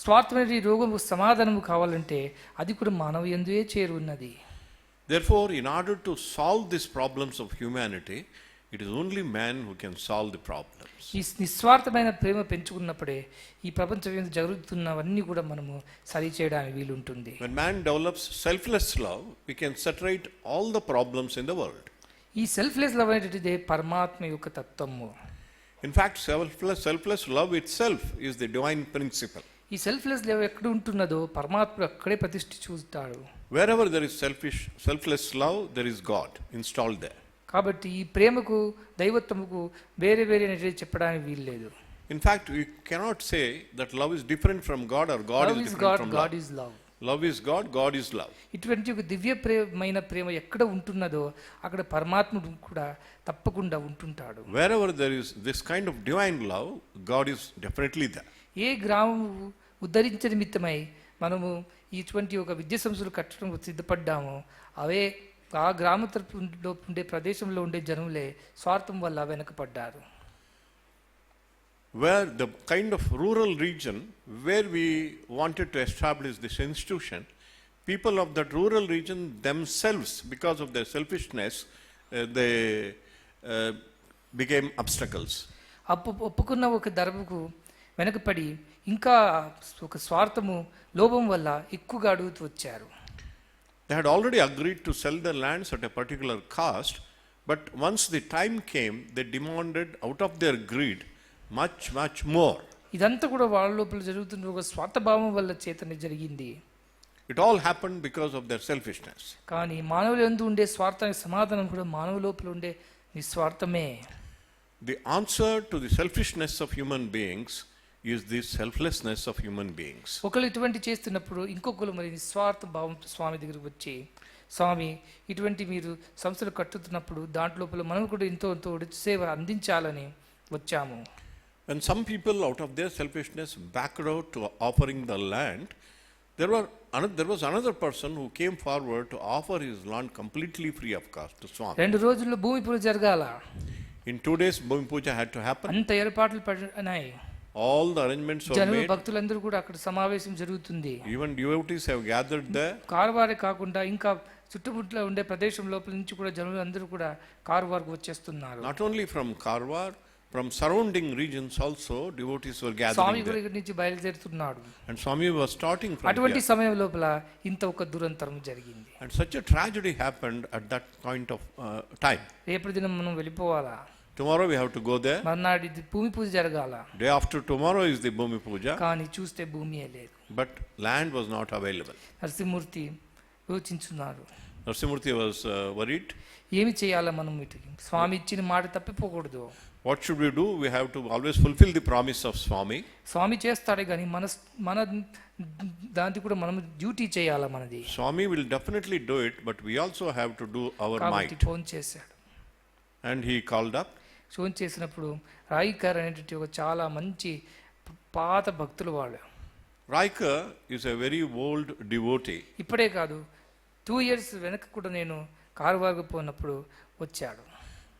స్వార్థమైన రోగము సమాధానము కావాలంటే అది కూడా మానవయందుయే చేరి ఉన్నది. Therefore, in order to solve these problems of humanity, it is only man who can solve the problems. ఈ నిస్వార్థమైన ప్రేమ పెంచుకున్నప్పుడే ఈ ప్రపంచం జరుగుతున్నవన్నీ కూడా మనము సరి చేయడానికి వీలుంటుంది. When man develops selfless love, we can separate all the problems in the world. ఈ selfless love అనేటిదే పరమాత్మ యొక్క తత్వము. In fact, selfless love itself is the divine principle. ఈ సెల్ఫ్లెస్ లవ్ ఎక్కడ ఉంటున్నదో పరమాత్మ అక్కడే ప్రతిష్ఠ చూస్తాడు. Wherever there is selfless love, there is God installed there. కాబట్టి ఈ ప్రేమకు దైవత్వముకు వేరే వేరే చెప్పడానికి వీలు లేదు. In fact, we cannot say that love is different from God or God is different from love. God is love. Love is God, God is love. ఇటువంటి ఒక దివ్య ప్రేమైన ప్రేమ ఎక్కడ ఉంటున్నదో అక్కడ పరమాత్ముడు కూడా తప్పకుండా ఉంటుంటాడు. Wherever there is this kind of divine love, God is definitely there. ఏ గ్రామము ఉద్ధరించే నిమిత్తమై మనము ఇటువంటి ఒక విద్యా సంస్థలు కట్టడం సిద్ధపడ్డామో అవే ఆ గ్రామ తరపులో ఉండే ప్రదేశంలో ఉండే జనులే స్వార్థం వల్ల వెనకపడ్డారు. Where the kind of rural region where we wanted to establish this institution, people of that rural region themselves, because of their selfishness, they became obstacles. ఒప్పుకున్న ఒక ధర్మకు వెనకపడి ఇంకా ఒక స్వార్థము లోభం వల్ల ఎక్కువగా అడుగుతూ వచ్చారు. They had already agreed to sell their lands at a particular cost, but once the time came, they demanded out of their greed much more. ఇదంతా కూడా వాళ్ళ లోపల జరుగుతున్న ఒక స్వార్థభావం వల్ల చేతనే జరిగింది. It all happened because of their selfishness. కానీ మానవుల యందు ఉండే స్వార్థానికి సమాధానం కూడా మానవ లోపల ఉండే నిస్వార్థమే. The answer to the selfishness of human beings is the selflessness of human beings. ఒకళ్ళు ఇటువంటి చేస్తున్నప్పుడు ఇంకొకరు మరి నిస్వార్థ భావంతో స్వామి దగ్గరికి వచ్చి, స్వామి ఇటువంటి మీరు సంస్థలు కట్టుతున్నప్పుడు దాంట్లోపల మనం కూడా ఎంతో సేవ అందించాలని వచ్చాము. When some people out of their selfishness backed out to offering the land, there was another person who came forward to offer his land completely free of cost to Swami. 2 రోజుల్లో భూమి పూజ జరగాల. In 2 days, Bhumi Puja had to happen. అంత ఏర్పాట్లు పడినాయి. All the arrangements were జనులు made. భక్తులందరూ కూడా అక్కడ సమావేశం జరుగుతుంది. Even devotees have gathered there. కారవారే కాకుండా ఇంకా చుట్టుముట్ల ఉండే ప్రదేశం లోపల నుంచి కూడా జనులు అందరూ కూడా కార్వార్కు వచ్చేస్తున్నారు. Not only from Karwar, from surrounding regions also devotees were Swamy gathering కూడా there. ఇక్కడి నుంచి బయలుదేరుతున్నాడు. And Swami was starting from అటువంటి here. సమయం లోపల ఇంత ఒక దురంతరం జరిగింది. And such a tragedy happened at that point of time. రేపటి దినం మనం వెళ్ళిపోవాలా? Tomorrow we have to go there. మర్నాడు ఇది భూమి పూజ జరగాల. Day after tomorrow is the Bhumi Puja. కానీ చూస్తే భూమియే లేదు. But land was not available. Narasimhamurthy యోచించున్నారు. Narsimurti was worried. ఏమి చేయాలా మనం వీటికి? స్వామి ఇచ్చిన మాట తప్పిపోకూడదు. What should we do? We have to always fulfill the promise of Swami. స్వామి చేస్తాడే కానీ మన దానికి కూడా మనం డ్యూటీ చేయాలా మనది. Swami will definitely do it, but we also have to do our కాబట్టి might. ఫోన్ చేశాడు. And he called up. Phone చేసినప్పుడు రాయికర్ అనేటువంటి ఒక చాలా మంచి పాత భక్తులు వాళ్ళు. Raika is a very old devotee. ఇప్పుడే కాదు 2 years వెనక కూడా నేను కార్వార్కు పోయినప్పుడు వచ్చాడు.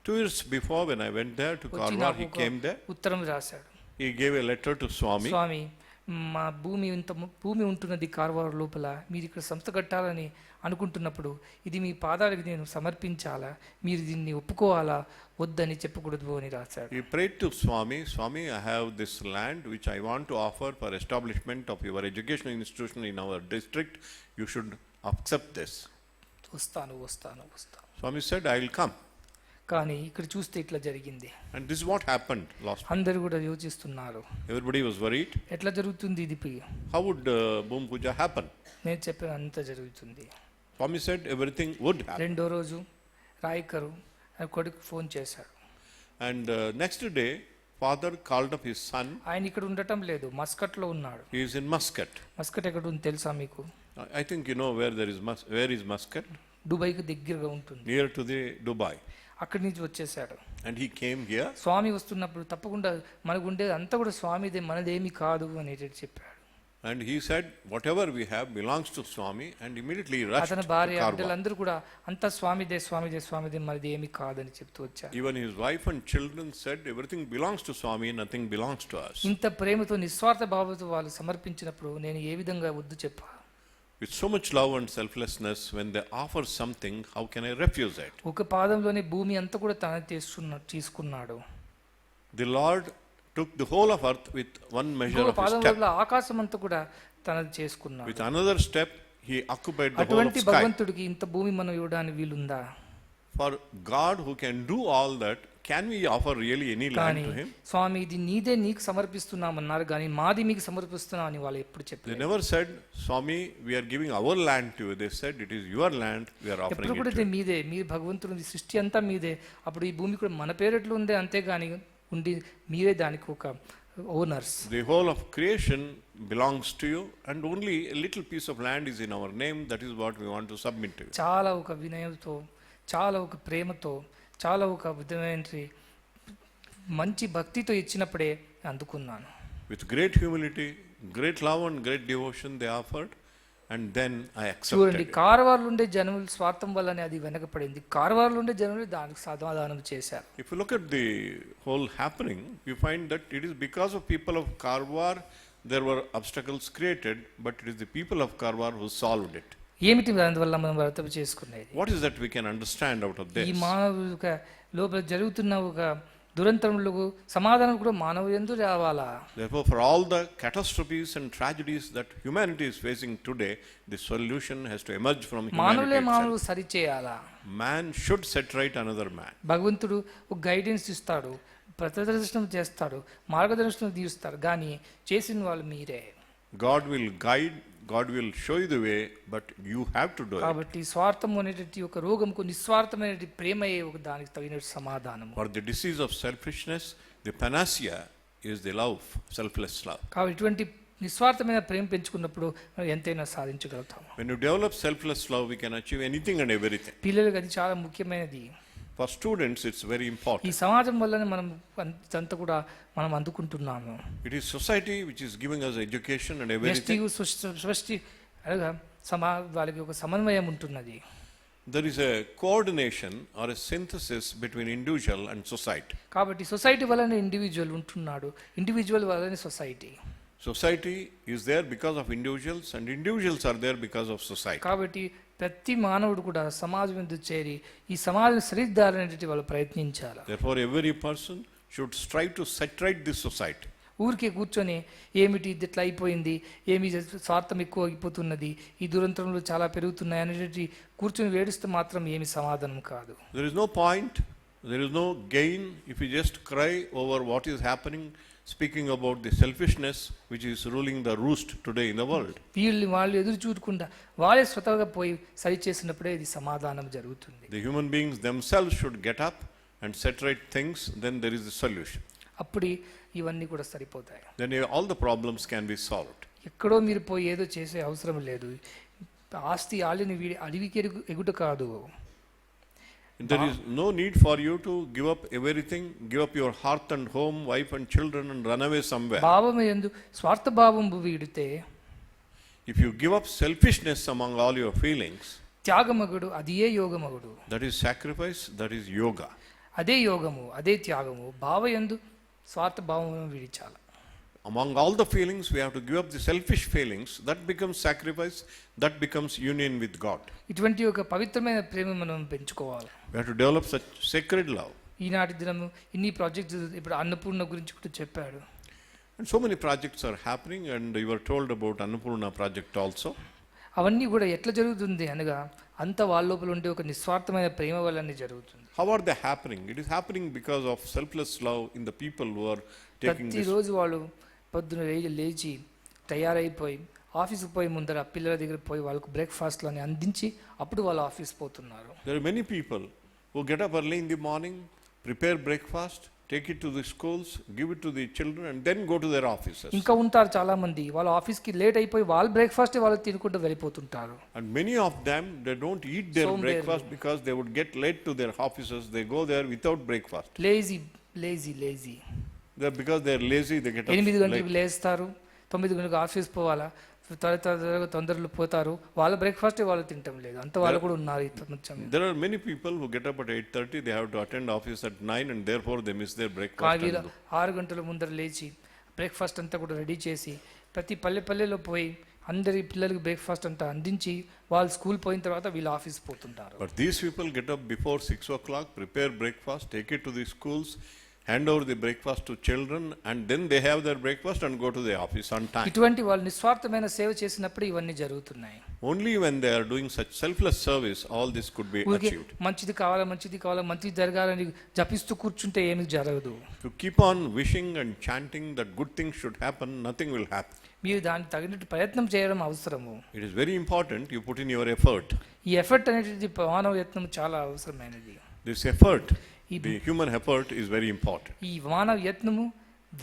2 years before, when I went there to వచ్చి Karwar, నాకు he ఒక came there. ఉత్తరం రాశాడు. He gave a letter to Swami. స్వామి, మా భూమి ఉంటున్నది కార్వార్ లోపల, మీరు ఇక్కడ సంస్థ కట్టాలని అనుకుంటున్నప్పుడు ఇది మీ పాదాలకు నేను సమర్పించాలా, మీరు దీన్ని ఒప్పుకోవాలా వద్దని చెప్పకూడదు అని రాశాడు. He prayed to Swami, Swami, I have this land which I want to offer for establishment of your educational institution in our district. You should accept this. వస్తాను. Swami said, I will come. కానీ ఇక్కడ చూస్తే ఇట్లా జరిగింది. And this is what happened last week. అందరూ కూడా యోచిస్తున్నారు, Everybody was worried. ఎట్లా జరుగుతుంది ఇది? How would Bhumi Puja happen? నేను చెప్పిన అంత జరుగుతుంది. Swami said everything would happen. రెండో రోజు రాయికరు కొడుకు ఫోన్ చేశాడు. And next day, father called up his son. ఆయన ఇక్కడ ఉండటం లేదు, మస్కట్లో ఉన్నాడు. He is in Muscat. Muscat ఎక్కడ ఉంది తెలుసా మీకు? I think you know where is Muscat? దుబాయ్కి దగ్గరగా ఉంటుంది. Near to the Dubai. అక్కడి నుంచి వచ్చేసాడు. And he came here. స్వామి వస్తున్నప్పుడు తప్పకుండా మనకు ఉండేది అంతా కూడా స్వామిదే, మనదేమి కాదు అనేది చెప్పాడు. And he said, whatever we have belongs to Swami, and immediately rushed అతని to భార్య Karwar. బిడ్డలందరూ కూడా అంతా స్వామిదే మనది ఏమి కాదని చెప్తూ వచ్చారు. Even his wife and children said, everything belongs to Swami, nothing belongs to us. ఇంత ప్రేమతో నిస్వార్థ భావంతో వాళ్ళు సమర్పించినప్పుడు నేను ఏ విధంగా వద్దు చెప్పా? With so much love and selflessness, when they offer something, how can I refuse it? ఒక పాదంలోనే భూమి అంతా కూడా తన తీసుకున్నాడు. The Lord took the whole of earth with one measure of his step. పాదంలో ఆకాశం అంతా కూడా తనది చేసుకున్నాడు. With another step, he occupied the whole of అటువంటి sky. భగవంతుడికి ఇంత భూమి మనం ఇవ్వడానికి వీలుందా? For God who can do all that, can we offer really any land కానీ to him? స్వామి ఇది నీదే నీకు సమర్పిస్తున్నామన్నారు, కానీ మాది మీకు సమర్పిస్తున్నామని వాళ్ళు ఎప్పుడు They చెప్పలేదు. never said, Swami, we are giving our land to you. They said, it is your land, we are offering ఎప్పుడు కూడా it to ఇది you. మీదే, మీరు భగవంతుడి సృష్టి అంతా మీదే, అప్పుడు ఈ భూమి కూడా మన పేరెట్లు ఉందే, అంతేగాని ఉండి మీరే దానికి ఒక owners. The whole of creation belongs to you, and only a little piece of land is in our name. That is what we want to submit to you. చాలా ఒక వినయంతో, చాలా ఒక ప్రేమతో, చాలా ఒక విధమైన మంచి భక్తితో ఇచ్చినప్పుడే అందుకున్నాను. With great humility, great love and great devotion they offered, and then I accepted చూడండి, it. కార్వార్లు ఉండే జనములు స్వార్థం వల్లనే అది వెనకపడింది. కార్వార్లు ఉండే జనములు దానికి సమాధానం చేశారు. If you look at the whole happening, you find that it is because of people of Karwar there were obstacles created, but it is the people of Karwar who solved it. ఏమిటి దానివల్ల మనం అర్థం చేసుకునేది? What is that we can understand out of this? ఈ మానవుల లోపల జరుగుతున్న ఒక దురంతరములకు సమాధానం కూడా మానవుడు ఎందుకు రావాలా? Therefore, for all the catastrophes and tragedies that humanity is facing today, the solution has to emerge from humanity మానవులే itself. మానవులు సరి చేయాలా? Man should set right another man. భగవంతుడు ఒక గైడెన్స్ ఇస్తాడు, ప్రదర్శనం చేస్తాడు, మార్గదర్శనం తీస్తాడు, కానీ చేసిన వాళ్ళు మీరే. God will guide, God will show you the way, but you have to do it. కాబట్టి స్వార్థం అనేటువంటి ఒక రోగంకు నిస్వార్థమైన ప్రేమయే ఒక దానికి తగిన సమాధానం. For the disease of selfishness, the panacea is the love, selfless love. కాబట్టి ఇటువంటి నిస్వార్థమైన ప్రేమ పెంచుకున్నప్పుడు మనం ఎంతైనా సాధించగలుగుతాం. When you develop selfless love, we can achieve anything and everything. పిల్లలకు అది చాలా ముఖ్యమైనది. For students, it's very ఈ important. సమాజం వల్లనే మనం అంతా కూడా మనం అందుకుంటున్నాము. It is society which is giving us education and వ్యష్టి everything. సృష్టి అనగా వాళ్ళకి ఒక సమన్వయం ఉంటున్నది. There is a coordination or a synthesis between individual and society. కాబట్టి సొసైటీ వల్లనే ఇండివిజువల్ ఉంటున్నాడు, ఇండివిజువల్ వల్లనే society. Society is there because of individuals, and individuals are there because of society. కాబట్టి ప్రతి మానవుడు కూడా సమాజం యందు చేరి ఈ సమాజం సరిదిద్దాలనేటువంటి వాళ్ళు ప్రయత్నించాలి. Therefore, every person should strive to set right this society. ఊరికే కూర్చొని ఏమిటి ఇది ఇట్లా అయిపోయింది, ఏమి స్వార్థం ఎక్కువ అయిపోతున్నది, ఈ దురంతరంలో చాలా పెరుగుతున్నాయి అనేటువంటి కూర్చొని వేడిస్తే మాత్రం ఏమి సమాధానం కాదు. There is no point, there is no gain if you just cry over what is happening, speaking about the selfishness which is ruling the roost today in the world. వాళ్ళు ఎదురు చూడకుండా వాళ్ళే స్వతహాగా పోయి సరి చేసినప్పుడే ఇది సమాధానం జరుగుతుంది. The human beings themselves should get up and set right things, then there is the solution. అప్పుడు ఇవన్నీ కూడా సరిపోతాయి. Then all the problems can be solved. ఎక్కడో మీరు పోయి ఏదో చేసే అవసరం లేదు. ఆస్తి ఆలిని అడవికి ఎగుట కాదు. There is no need for you to give up everything, give up your hearth and home, wife and children and run away somewhere. భావం యందు స్వార్థ భావం వీడితే, If you give up selfishness among all your feelings, త్యాగమగుడు అదియే యోగమగుడు. that is sacrifice, that is yoga. అదే యోగము, అదే త్యాగము. భావయందు స్వార్థ భావం విడిచాలి. Among all the feelings, we have to give up the selfish feelings. That becomes sacrifice, that becomes union with God. ఇటువంటి ఒక పవిత్రమైన ప్రేమ మనం పెంచుకోవాలి. We have to develop such sacred love. ఈనాటి దినము ఇన్ని ప్రాజెక్ట్స్, ఇప్పుడు అన్నపూర్ణ గురించి కూడా చెప్పాడు. And so many projects are happening, and you were told about Annapoorna project also. అవన్నీ కూడా ఎట్లా జరుగుతుంది అనగా అంత వాళ్ళ లోపల ఉండే ఒక నిస్వార్థమైన ప్రేమ వల్లనే జరుగుతుంది. How are they happening? It is happening because of selfless love in the people who are taking this. ప్రతిరోజు వాళ్ళు పొద్దున లేచి తయారైపోయి ఆఫీస్కి పోయి ముందర పిల్లల దగ్గర పోయి వాళ్ళకు బ్రేక్ఫాస్ట్లని అందించి అప్పుడు వాళ్ళు ఆఫీస్ పోతున్నారు. There are many people who get up early in the morning, prepare breakfast, take it to the schools, give it to the children, and then go to their offices. ఇంకా ఉంటారు చాలా మంది, వాళ్ళ ఆఫీస్కి లేట్ అయిపోయి వాళ్ళ breakfast వాళ్ళు తినుకుంటూ వెళ్ళిపోతుంటారు. And many of them, they don't eat their breakfast because they would get late to their offices. They go there without breakfast. Lazy Because they are lazy, they get up 8 late. గంటలకు లేస్తారు, 9 గంటలకు office పోవాలా, తొందరలో పోతారు, వాళ్ళ breakfast వాళ్ళు తింటం లేదు. అంత వాళ్ళు కూడా ఉన్నారు ఈ ప్రపంచంలో. There are many people who get up at 8:30, they have to attend office at 9, and therefore they miss their breakfast. 6 గంటల ముందర లేచి బ్రేక్ఫాస్ట్ అంతా కూడా రెడీ చేసి ప్రతి పల్లెలో పోయి అందరి పిల్లలకి బ్రేక్ఫాస్ట్ అంతా అందించి వాళ్ళు స్కూల్ పోయిన తర్వాత వీళ్ళు ఆఫీస్ పోతుంటారు. But these people get up before 6 o'clock, prepare breakfast, take it to the schools, hand over the breakfast to children, and then they have their breakfast and go to the office on time. ఇటువంటి వాళ్ళు నిస్వార్థమైన సేవ చేసినప్పుడు ఇవన్నీ జరుగుతున్నాయి. Only when they are doing such selfless service, all this could be achieved. మంచిది కావాలా మంచిది జరగాలని జపిస్తూ కూర్చుంటే ఏమీ జరగదు. To keep on wishing and chanting that good things should happen, nothing will happen. మీరు దానికి తగినట్టు ప్రయత్నం చేయడం అవసరము. It is very important you put in your effort. ఈ ఎఫర్ట్ అనేది మానవ యత్నం చాలా అవసరమైనది. This effort, the human effort, is very important. ఈ మానవ యత్నము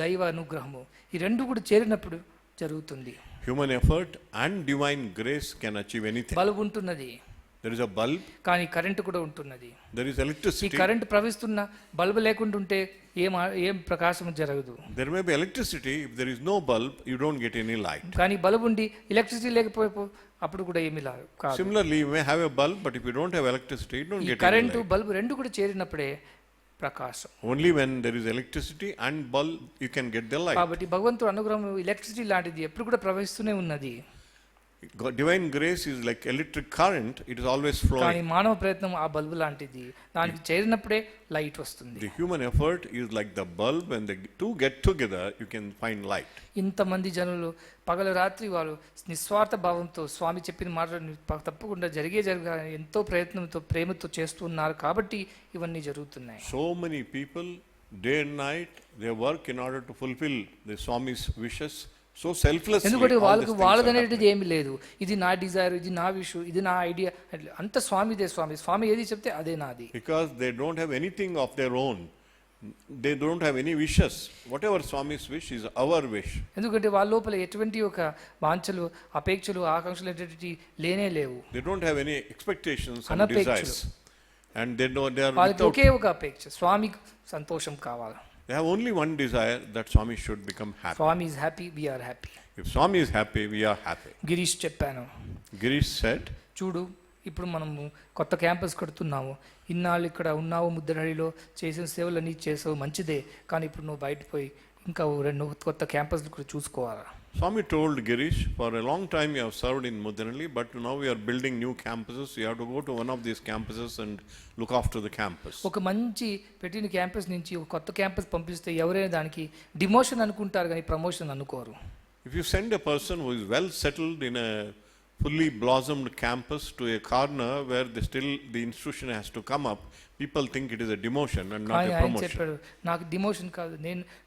దైవ అనుగ్రహము ఈ రెండు కూడా చేరినప్పుడు జరుగుతుంది. Human effort and divine grace can achieve anything. Bulb ఉంటున్నది, There is a bulb, కానీ కరెంటు కూడా ఉంటున్నది. there is ఈ electricity. కరెంటు ప్రవహిస్తున్న బల్బ్ లేకుండా ఉంటే ఏం ప్రకాశం జరగదు. There may be electricity. If there is no bulb, you don't get any light. కానీ బల్బ్ ఉండి ఎలక్ట్రిసిటీ లేకపోతే అప్పుడు కూడా ఏమీ కాదు. Similarly, you may have a bulb, but if you don't have electricity, you don't ఈ get any current light. Bulb రెండు కూడా చేరినప్పుడే ప్రకాశం. Only when there is electricity and bulb, you can get the light. కాబట్టి భగవంతుడు అనుగ్రహం electricity లాంటిది ఎప్పుడు కూడా ప్రవహిస్తూనే ఉన్నది. Divine grace is like electric current, it is always కానీ flowing. మానవ ప్రయత్నం ఆ బల్బు లాంటిది, దానికి చేరినప్పుడే లైట్ వస్తుంది. The human effort is like the bulb. When the two get together, you can find light. ఇంతమంది జనులు పగలు రాత్రి వాళ్ళు నిస్వార్థ భావంతో స్వామి చెప్పిన మాటలు తప్పకుండా జరగాలని ఎంతో ప్రయత్నంతో ప్రేమతో చేస్తూ ఉన్నారు కాబట్టి ఇవన్నీ జరుగుతున్నాయి. So many people, day and night, they work in order to fulfill the Swami's wishes. So selflessly. ఎందుకంటే వాళ్ళదనేది ఏమీ లేదు. ఇది నా డిజైర్, ఇది నా విష్, ఇది నా ఐడియా, అంత స్వామిదే. స్వామి ఏది చెప్తే అదే నాది. Because they don't have anything of their own. They don't have any wishes. Whatever Swami's wish is our wish. ఎందుకంటే వాళ్ళ లోపల ఎటువంటి ఒక వాంఛలు, అపేక్షలు, ఆకాంక్షలు అనేటివి లేనే లేవు. They don't have any expectations and desires. And they are వాళ్ళకి ఒకే ఒక అపేక్ష, స్వామికి సంతోషం కావాలి. They have only one desire, that Swami should become happy. Swami is happy, we are happy. If Swami is happy, we are happy. Girish చెప్పాను. Girish said, చూడు ఇప్పుడు మనము కొత్త క్యాంపస్ కడుతున్నాము, ఇన్నాళ్ళు ఇక్కడ ఉన్నావు ముద్దనహಳ್ಳಿలో చేసిన సేవలన్నీ చేసావు మంచిదే, కానీ ఇప్పుడు నువ్వు బయట పోయి ఇంకా 2 కొత్త క్యాంపస్లు కూడా చూసుకోవాలి. Swami told Girish, for a long time you have served in Muddenahalli, but now we are building new campuses. You have to go to one of these campuses and look after the campus. ఒక మంచి పెట్టిన campus నుంచి ఒక కొత్త campus పంపిస్తే ఎవరైనా దానికి demotion అనుకుంటారు కానీ ప్రమోషన్ అనుకోరు. If you send a person who is well settled in a fully blossomed campus to a corner where the institution has to come up, people think it is a demotion and not a promotion. చెప్పాడు, నాకు demotion కాదు,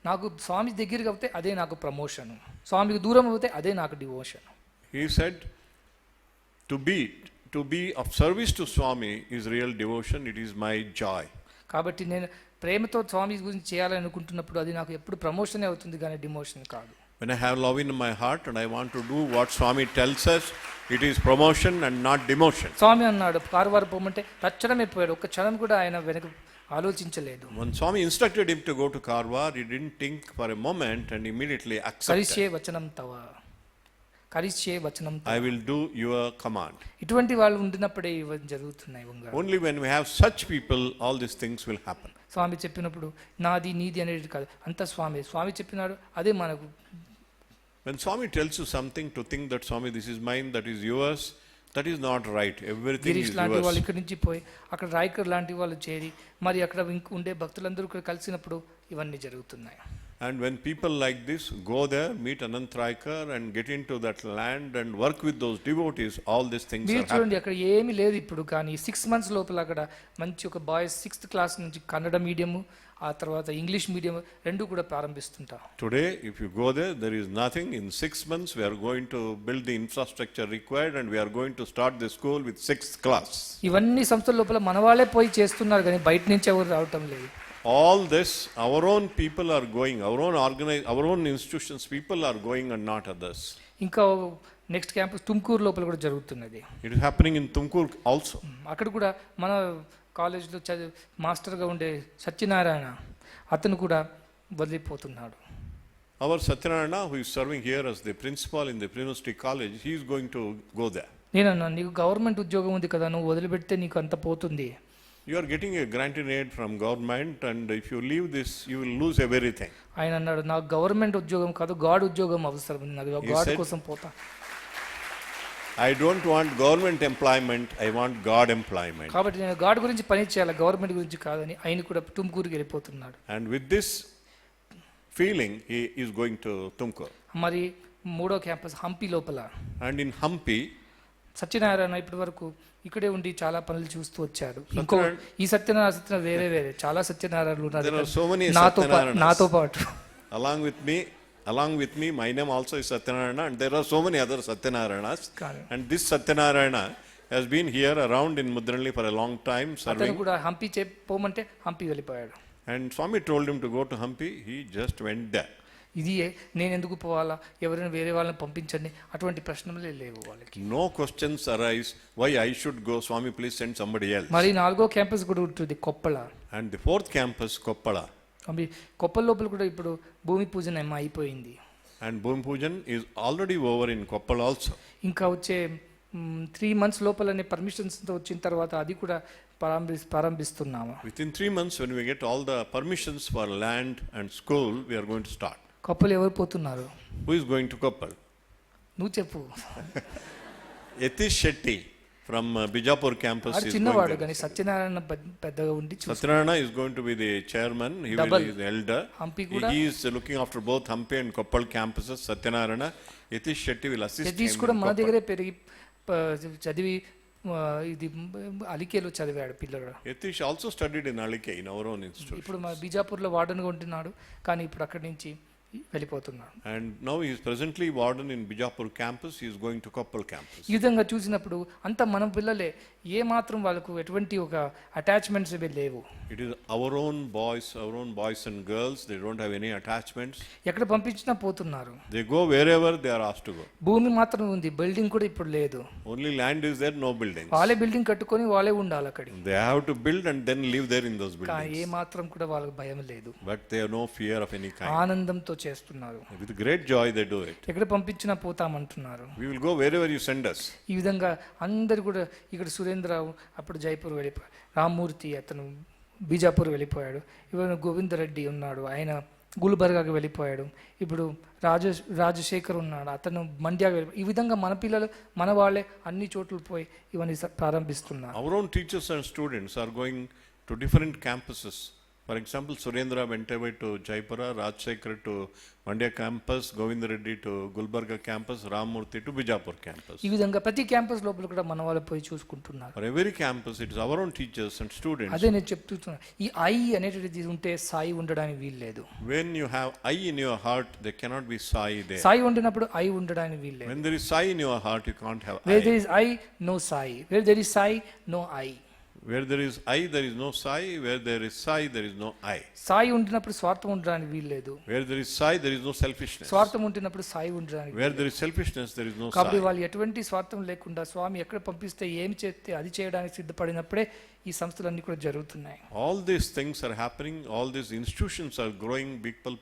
నాకు స్వామి దగ్గరికి అవుతే అదే నాకు promotion, స్వామికి దూరం అవుతే అదే నాకు devotion. He said, to be of service to Swami is real devotion. It is my joy. కాబట్టి నేను ప్రేమతో స్వామి గురించి చేయాలని అనుకుంటున్నప్పుడు అది నాకు ఎప్పుడు ప్రమోషనే అవుతుంది కానీ డిమోషన్ కాదు. When I have love in my heart and I want to do what Swami tells us, it is promotion and not demotion. స్వామి అన్నాడు కారువారు పోమంటే తక్షణమే పోయాడు, ఒక్క క్షణం కూడా ఆయన వెనక ఆలోచించలేదు. When Swami instructed him to go to Karwar, he didn't think for a moment and immediately accepted. కరిష్యే వచనం తవ, కరిష్యే వచనం తవ, I will do your command. ఇటువంటి వాళ్ళు ఉండినప్పుడే ఇవన్నీ జరుగుతున్నాయి. Only when we have such people, all these things will happen. స్వామి చెప్పినప్పుడు నాది నీది అనేది కాదు, అంత స్వామి చెప్పినాడు అదే మనకు. When Swami tells you something, to think that Swami, this is mine, that is yours, that is not right. Everything Girish is లాంటి వాళ్ళు yours. ఇక్కడి నుంచి పోయి అక్కడ రాయకర్ లాంటి వాళ్ళు చేరి మరి అక్కడ ఉండే భక్తులందరూ కూడా కలిసినప్పుడు ఇవన్నీ జరుగుతున్నాయి. And when people like this go there, meet Anant Raikar and get into that land and work with those devotees, all these things మీరు are చూడండి happening. అక్కడ ఏమీ లేదు ఇప్పుడు, కానీ 6 months లోపల అక్కడ మంచి ఒక బాయ్స్ 6th క్లాస్ నుంచి కన్నడ మీడియము ఆ తర్వాత ఇంగ్లీష్ మీడియం రెండు కూడా ప్రారంభిస్తుంటాం. Today, if you go there, there is nothing. In 6 months, we are going to build the infrastructure required and we are going to start the school with 6th class. ఇవన్నీ సంస్థల లోపల మన వాళ్ళే పోయి చేస్తున్నారు కానీ బయట నుంచి ఎవరు రావటం లేదు. All this, our own people are going, our own institutions people are going and not others. ఇంకా నెక్స్ట్ క్యాంపస్ తుమ్కూరు లోపల కూడా జరుగుతున్నది. It is happening in Tumkur also. అక్కడ కూడా మన కాలేజ్లో మాస్టర్గా ఉండే సత్యనారాయణ అతను కూడా వదిలిపోతున్నాడు. Our Satyanarayana, who is serving here as the principal in the University College, he is going to go there. నేనన్నా నీకు గవర్నమెంట్ ఉద్యోగం ఉంది కదా, నువ్వు వదిలిపెడితే నీకు అంత పోతుంది. You are getting a granted aid from government and if you leave this, you will lose everything. ఆయన అన్నాడు నాకు గవర్నమెంట్ ఉద్యోగం కాదు గాడ్ ఉద్యోగం అవసరం, నాకు గాడ్ కోసం పోతా. I don't want government employment, I want God employment. కాబట్టి నేను గాడ్ గురించి పని చేయాలి, గవర్నమెంట్ గురించి కాదని ఆయన కూడా తుమ్కూరుకి వెళ్ళిపోతున్నాడు. And with this feeling, he is going to Tumkur. మరి 3వ క్యాంపస్ హంపి లోపల. And in Hampi, సత్యనారాయణ ఇప్పటి వరకు ఇక్కడే ఉండి చాలా పనులు చూస్తూ వచ్చాడు. ఇంకో ఈ సత్యనారాయణ వేరే చాలా సత్యనారాయణలు ఉన్నారు. there are so many నాతో Satyanarayanas. పాటు Along with me, my name also is Satyanarayana and there are so many other Satyanarayanas. Correct. And this Satyanarayana has been here around in Muddenahalli for a long time అతను serving. కూడా హంపి పోమంటే హంపి వెళ్ళిపోయాడు. And Swami told him to go to Hampi, he just went there. ఇది నేను ఎందుకు పోవాలా, ఎవరైనా వేరే వాళ్ళని పంపించండి, అటువంటి ప్రశ్నలే లేవు వాళ్ళకి. No questions arise, why I should go, Swami please send somebody else. మరి 4వ క్యాంపస్ కూడా ఉంటుంది Koppula. And the 4th campus, Koppala. అవి కొప్పల లోపల కూడా ఇప్పుడు భూమి పూజన అయిపోయింది. And Bhumi Pujan is already over in Koppala also. ఇంకా వచ్చే 3 months లోపలనే పర్మిషన్స్ వచ్చిన తర్వాత అది కూడా ప్రారంభిస్తున్నాము. Within 3 months, when we get all the permissions for land and school, we are going to start. కొప్పలు ఎవరు పోతున్నారు? Who is going to Koppal? నువ్వు చెప్పు. Yatish Shetty from Bijapur campus వాడు is చిన్నవాడు going కానీ సత్యనారాయణ పెద్దగా ఉండి to. Satyanarayana is going to be the chairman, he will be the elder. Hampi kuda. He is looking after both Hampi and Koppal campuses. Satyanarayana, Yatish Shetty will assist him. Yatish కూడా మన దగ్గరే పెరిగి చదివి ఇది అలికేలో చదివాడు పిల్లడు. Yatish also studied in Alike in our own institute. ఇప్పుడు మా బీజాపూర్లో వార్డెన్గా ఉంటున్నాడు కానీ ఇప్పుడు అక్కడి నుంచి వెళ్ళిపోతున్నాడు. And now he is presently warden in Bijapur campus, he is going to Koppal campus. ఈ విధంగా చూసినప్పుడు అంత మన పిల్లలే ఏ మాత్రం వాళ్ళకు ఎటువంటి ఒక అటాచ్మెంట్స్ లేవు. It is our own boys and girls, they don't have any attachments. ఎక్కడ పంపించినా పోతున్నారు. They go wherever they are asked to go. భూమి మాత్రం ఉంది, బిల్డింగ్ కూడా ఇప్పుడు లేదు. Only land is there, no buildings. వాళ్ళే బిల్డింగ్ కట్టుకొని వాళ్ళే ఉండాలి అక్కడ. They have to build and then live there in those కానీ ఏ buildings. మాత్రం కూడా వాళ్ళకి భయం లేదు. But they have no fear of any kind. ఆనందంతో చేస్తున్నారు. With great joy they do it. ఎక్కడ పంపించినా పోతామంటున్నారు. We will go wherever you send us. ఈ విధంగా అందరు కూడా ఇక్కడ సురేంద్రరావు అప్పుడు జైపూర్ వెళ్ళిపోయాడు, రామ్మూర్తి అతను బీజాపూర్ వెళ్ళిపోయాడు, ఇవన్న గోవిందరెడ్డి ఉన్నాడు ఆయన గుల్బర్గాకి వెళ్ళిపోయాడు. ఇప్పుడు రాజశేఖర్ ఉన్నాడు, అతను మండ్యాకి వెళ్ళిపోయాడు. ఈ విధంగా మన పిల్లలు మన వాళ్ళే అన్ని చోట్ల పోయి ఇవన్నీ ప్రారంభిస్తున్నారు. Our own teachers and students are going to different campuses. For example, Surendra went away to Jaipura, Rajsekhar to Mandya campus, Govinda Reddy to Gulbarga campus, Ramurthy to Bijapur campus. ఈ విధంగా ప్రతి క్యాంపస్ లోపల కూడా మన వాళ్ళు పోయి చూసుకుంటున్నారు. For every campus, it is our own teachers and students. అదే నేను చెప్తున్నా, ఈ ఐ అనేటువంటిది ఉంటే సాయి ఉండడానికి వీల్లేదు. When you have I in your heart, there cannot be Sai there. Sai ఉండినప్పుడు ఐ ఉండడానికి వీల్లేదు. When there is Sai in your heart, you can't have Where I. there is I, no Sai. Where there is Sai, no I. Where there is I, there is no Sai. Where there is Sai, there is no I. Sai ఉండినప్పుడు స్వార్థం ఉండడానికి వీల్లేదు. Where there is Sai, there is no selfishness. స్వార్థం ఉంటున్నప్పుడు సాయి ఉండడానికి. Where there is selfishness, there is no కాబట్టి Sai. వాళ్ళు ఎటువంటి స్వార్థం లేకుండా స్వామి ఎక్కడ పంపిస్తే ఏమి చేస్తే అది చేయడానికి సిద్ధపడినప్పుడే ఈ సంస్థలన్నీ కూడా జరుగుతున్నాయి. All these things are happening. All these institutions are growing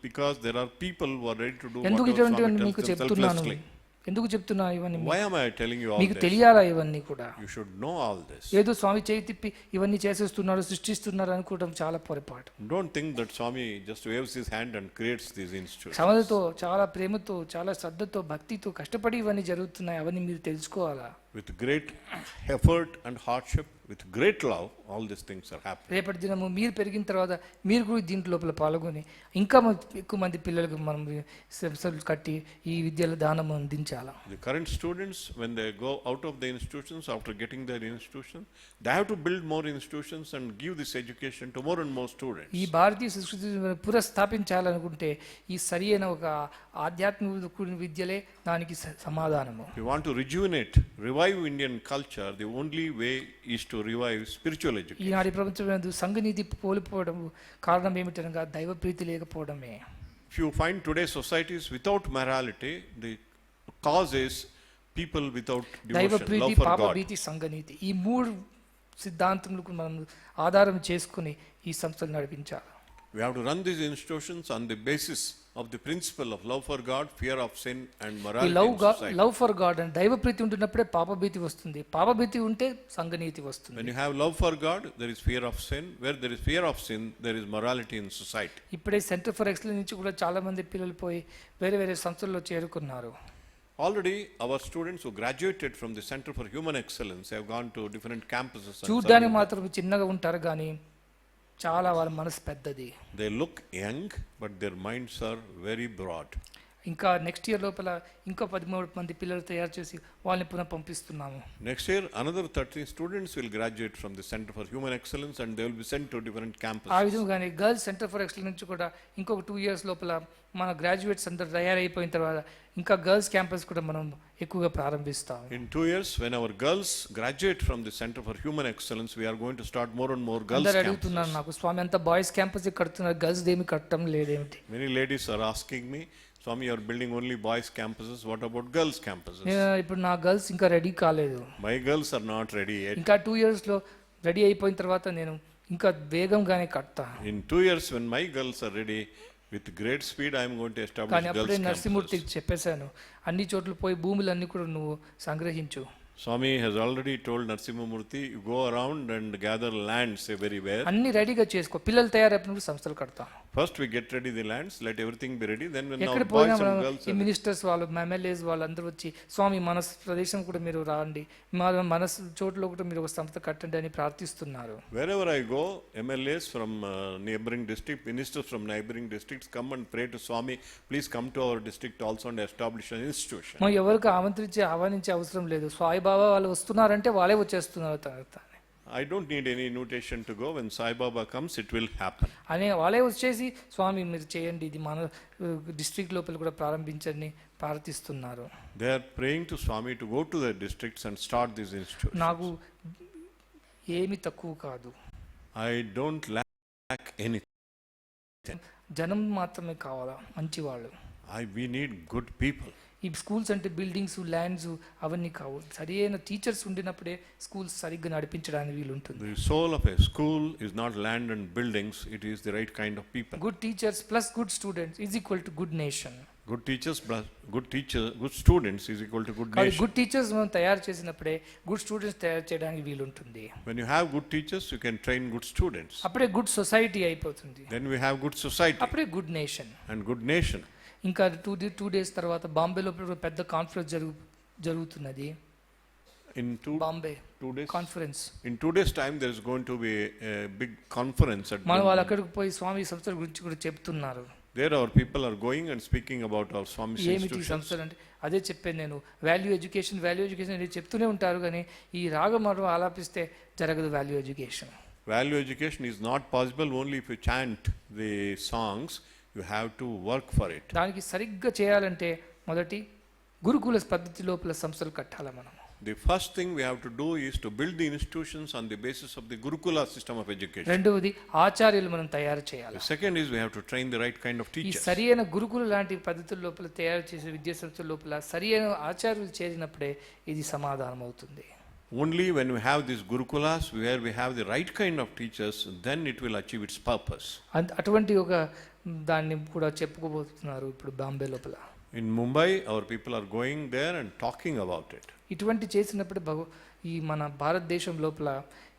because there are people who are ready to do ఎందుకు what ఇటువంటివన్నీ Swami మీకు tells them చెప్తున్నాను, selflessly. ఎందుకు చెప్తున్నా ఇవన్నీ Why am I telling you all మీకు this? తెలియాలా ఇవన్నీ కూడా? You should know all this. ఏదో స్వామి చేయి తిప్పి ఇవన్నీ చేసేస్తున్నారు సృష్టిస్తున్నారు అనుకోవడం చాలా పొరపాటు. Don't think that Swami just waves his hand and creates these institutions. శ్రమతో చాలా ప్రేమతో చాలా శ్రద్ధతో భక్తితో కష్టపడి ఇవన్నీ జరుగుతున్నాయి. అవన్నీ మీరు తెలుసుకోవాలా. With great effort and hardship, with great love, all these things are happening. రేపటి దినము మీరు పెరిగిన తర్వాత మీరు కూడా దీంట్లో లోపల పాల్గొని ఇంకా ఎక్కువ మంది పిల్లలకు మనం సంస్థలు కట్టి ఈ విద్యల దానం అందించాలా. The current students, when they go out of the institutions, after getting their institution, they have to build more institutions and give this education to more and more students. ఈ భారతీయ సంస్కృతిని పునఃస్థాపించాలనుకుంటే ఈ సరి అయిన ఒక ఆధ్యాత్మిక కూడిన విద్యలే దానికి సమాధానము. If you want to rejuvenate, revive Indian culture, the only way is to revive spiritual education. ఈనాటి ప్రపంచంలో సంఘనీతి కోల్పోవడం కారణం ఏమిటనగా దైవ ప్రీతి లేకపోవడమే. If you find today's societies without morality, the cause is people without దైవ devotion, ప్రీతి love for పాప God. భీతి సంఘనీతి ఈ మూడు సిద్ధాంతములకు మనం ఆధారం చేసుకుని ఈ సంస్థలు నడిపించాలి. We have to run these institutions on the basis of the principle of love for God, fear of sin and ఈ morality in society. Love for God and దైవ ప్రీతి ఉంటున్నప్పుడే పాపభీతి వస్తుంది. పాపభీతి ఉంటే సంఘనీతి వస్తుంది. When you have love for God, there is fear of sin. Where there is fear of sin, there is morality in society. ఇప్పుడే centre for excellence నుంచి కూడా చాలా మంది పిల్లలు పోయి వేరే వేరే సంస్థల్లో చేరుకున్నారు. Already our students who graduated from the Center for Human Excellence have gone to different campuses and చూడ్డానికి serving. మాత్రం చిన్నగా ఉంటారు కానీ చాలా వాళ్ళ మనసు పెద్దది. They look young, but their minds are very broad. ఇంకా నెక్స్ట్ ఇయర్ లోపల ఇంకా 13 మంది పిల్లలు తయారు చేసి వాళ్ళని పునః పంపిస్తున్నాము. Next year, another 30 students will graduate from the Center for Human Excellence and they will be sent to different ఆ campuses. విధంగానే గర్ల్స్ సెంటర్ ఫర్ ఎక్సలెన్స్ నుంచి కూడా ఇంకొక 2 ఇయర్స్ లోపల మన గ్రాడ్యుయేట్స్ అందరూ తయారైపోయిన తర్వాత ఇంకా గర్ల్స్ క్యాంపస్ కూడా మనం ఎక్కువగా ప్రారంభిస్తాం. In 2 years, when our girls graduate from the Center for Human Excellence, we are going to start more and more girls అందరూ campuses. అడుగుతున్నారు నాకు, స్వామి అంతా బాయ్స్ క్యాంపస్ కడుతున్నారు, గర్ల్స్ ఏమి కట్టడం లేదేమిటి? Many ladies are asking me, Swami, you are building only boys campuses. What about girls campuses? ఇప్పుడు నా girls ఇంకా రెడీ కాలేదు. My girls are not ready yet. ఇంకా 2 ఇయర్స్లో రెడీ అయిపోయిన తర్వాత నేను ఇంకా వేగంగానే కడతా. In 2 years, when my girls are ready, with great speed, I am going to establish కానీ girls అప్పుడే campuses. నరసింహమూర్తికి చెప్పేశాను, అన్ని చోట్ల పోయి భూములన్నీ కూడా నువ్వు సంగ్రహించు. Swami has already told Narasimhamurthi, you go around and gather lands everywhere. అన్ని రెడీగా చేసుకో, పిల్లలు తయారైనప్పుడు సంస్థలు కడతాం. First we get ready the lands, let everything be ready. Then when our ఎక్కడ boys పోయినా and మనం girls ఈ are మినిస్టర్స్ వాళ్ళు ఎమ్మెల్యేస్ వాళ్ళు అందరూ వచ్చి స్వామి మన ప్రదేశం కూడా మీరు రాండి, మన చోట్ల కూడా మీరు ఒక సంస్థ కట్టండి అని ప్రార్థిస్తున్నారు. wherever I go, MLAs from neighboring district, ministers from neighboring districts come and pray to Swami, please come to our district also and establish an institution. మనం ఎవరికి ఆహ్వానించే అవసరం లేదు. సాయిబాబా వాళ్ళు వస్తున్నారంటే వాళ్ళే వచ్చేస్తున్నారు. I don't need any invitation to go. When Sai Baba comes, it will happen. అనే వాళ్ళే వచ్చేసి స్వామి మీరు చేయండి, ఇది మన డిస్ట్రిక్ట్ లోపల కూడా ప్రారంభించండి ప్రార్థిస్తున్నారు. They are praying to Swami to go to their districts and start these institutions. నాకు ఏమి తక్కువ కాదు, I don't lack anything. జనం మాత్రమే కావాలా, మంచి వాళ్ళు. We need good people. ఈ స్కూల్స్ అంటే బిల్డింగ్స్ ల్యాండ్స్ అవన్నీ కావు, సరి అయిన టీచర్స్ ఉండినప్పుడే స్కూల్స్ సరిగ్గా నడిపించడానికి వీలు ఉంటుంది. The soul of a school is not land and buildings, it is the right kind of people. Good teachers plus good students is equal to good nation. good students is equal to good nation. Good teachers మనం తయారు చేసినప్పుడే good students తయారు చేయడానికి వీలుంటుంది. When you have good teachers, you can train good students. అప్పుడే good society అయిపోతుంది. Then we have good society అప్పుడే good nation. and good nation. ఇంకా 2 days తర్వాత బాంబేలో పెద్ద కాన్ఫరెన్స్ జరుగుతున్నది. In Bombay 2 days conference. In 2 days time there is going to be a big conference at మన వాళ్ళు అక్కడికి పోయి స్వామి సంస్థల గురించి కూడా చెప్తున్నారు. There our people are going and speaking about our Swami institutions. సంస్థలు అంటే అదే చెప్పాను నేను, వాల్యూ ఎడ్యుకేషన్ అనేది చెప్తూనే ఉంటారు, కానీ ఈ రాగమార్గం ఆలాపిస్తే జరగదు value education. Value education is not possible only if you chant the songs. You have to work for it. దానికి సరిగ్గా చేయాలంటే మొదటి గురుకుల పద్ధతి లోపల సంస్థలు కట్టాలి మనం. The first thing we have to do is to build the institutions on the basis of the Gurukula system of education. రెండవది ఆచార్యులు మనం తయారు చేయాలి. The second is we have to train the right kind of ఈ teachers. సరియైన గురుకుల లాంటి పద్ధతుల లోపల తయారు చేసే విద్యా సంస్థల లోపల సరియైన ఆచార్యులు చేరినప్పుడే ఇది సమాధానం అవుతుంది. Only when we have these Gurukulas where we have the right kind of teachers, then it will achieve its purpose. అటువంటి ఒక దాన్ని కూడా చెప్పుకోబోతున్నారు ఇప్పుడు బాంబే లోపల. In Mumbai, our people are going there and talking about it. ఇటువంటి చేసినప్పుడు ఈ మన భారతదేశం లోపల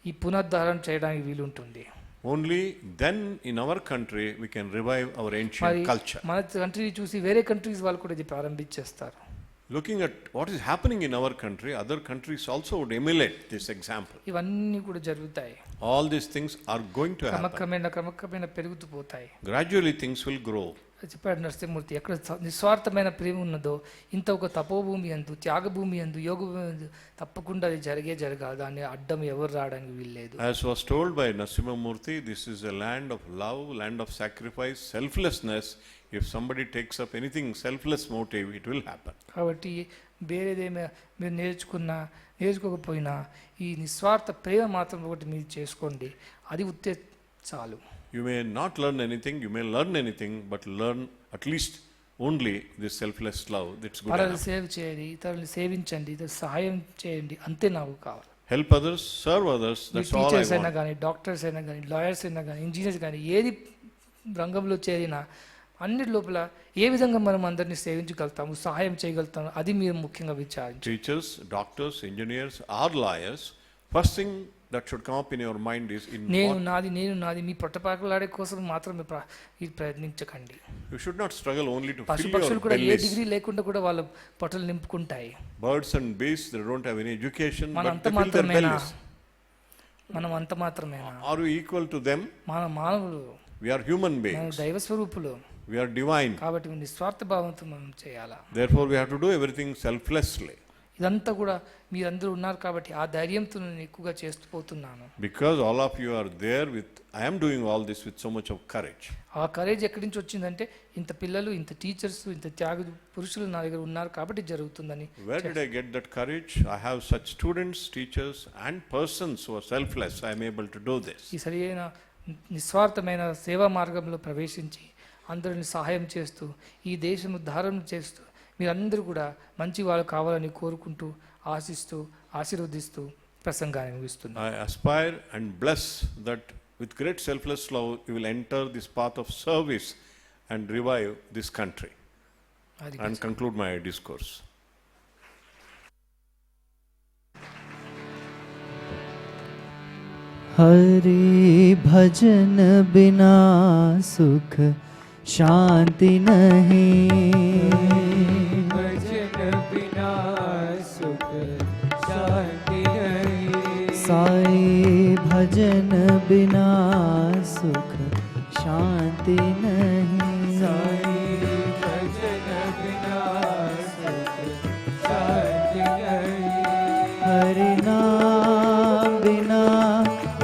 ఈ పునరుద్ధరణ చేయడానికి వీలుంటుంది. Only then in our country we can revive our ancient culture. మన కంట్రీ చూసి వేరే కంట్రీస్ వాళ్ళు కూడా ఇది ప్రారంభించేస్తారు. Looking at what is happening in our country, other countries also would emulate this example. ఇవన్నీ కూడా జరుగుతాయి. All these things are going to happen. క్రమక్రమేణా పెరుగుతూ పోతాయి. Gradually things will grow. చెప్పాడు నరసింహమూర్తి, ఎక్కడ నిస్వార్థమైన ప్రేమ ఉన్నదో ఇంత ఒక తపోభూమి అందు, త్యాగభూమి అందు, యోగ భూమి అందు తప్పకుండా అది జరగాలి. దాన్ని అడ్డం ఎవరు రావడానికి వీల్లేదు. As was told by Narasimhamurti, this is a land of love, land of sacrifice, selflessness. If somebody takes up anything selfless motive, it will happen. కాబట్టి వేరేదేమో మీరు నేర్చుకోకపోయినా ఈ నిస్వార్థ ప్రేమ మాత్రం ఒకటి మీరు చేసుకోండి, అది ఉత్తే చాలు. You may not learn anything, you may learn anything, but learn at least only this selfless love. That's good పరులను enough. సేవ చేయండి, ఇతరులను సేవించండి, ఇతరులు సహాయం చేయండి, అంతే నాకు కావాలి. Help others, serve others, that's all I teachers అయినా want. కానీ, డాక్టర్స్ అయినా కానీ, లాయర్స్ అయినా కానీ, ఇంజనీర్స్ కానీ, ఏది రంగంలో చేరినా అన్నిటి లోపల ఏ విధంగా మనం అందరినీ సేవించగలుగుతాము, సహాయం చేయగలుగుతాము, అది మీరు ముఖ్యంగా విచారించండి. Teachers, doctors, engineers or lawyers, first thing that should come up in your mind is నేను నాది మీ పొట్టపాకులాడే కోసం మాత్రమే ప్రయత్నించకండి. You should not struggle only to fill పశుపక్షులు your కూడా ఏ bellies. డిగ్రీ లేకుండా కూడా వాళ్ళ పొట్టలు నింపుకుంటాయి. Birds and beasts, they don't have any education, మనం but అంత they fill their bellies. మాత్రమేనా Are we equal to them? మన మానవులు, We are human మన beings. దైవ స్వరూపులు We are divine. కాబట్టి నిస్వార్థ భావంతో మనం చేయాలా. Therefore, we have to do everything selflessly. ఇదంతా కూడా మీరందరూ ఉన్నారు కాబట్టి ఆ ధైర్యంతో నేను ఎక్కువగా చేస్తూ పోతున్నాను. Because all of you are there with, I am doing all this with so much of courage. ఆ కరేజ్ ఎక్కడి నుంచి వచ్చిందంటే ఇంత పిల్లలు, ఇంత టీచర్స్, ఇంత త్యాగ పురుషులు నా దగ్గర ఉన్నారు కాబట్టి జరుగుతుందని. Where did I get that courage? I have such students, teachers and persons who are selfless. I am able to do this. ఈ సరైన నిస్వార్థమైన సేవా మార్గంలో ప్రవేశించి అందరిని సహాయం చేస్తూ ఈ దేశం ఉద్ధారణ చేస్తూ మీరందరూ కూడా మంచి వాళ్ళు కావాలని కోరుకుంటూ ఆశిస్తూ ఆశీర్వదిస్తూ ప్రసంగాన్ని ముగిస్తున్నాను. I aspire and bless that with great selfless love you will enter this path of service and revive this country. And conclude my discourse. Hari भजन बिना सुख शांति नहीं, भजन बिना सुख शांति नहीं, साई भजन बिना सुख शांति नहीं, साई भजन बिना सुख शांति नहीं, हरि नाम बिना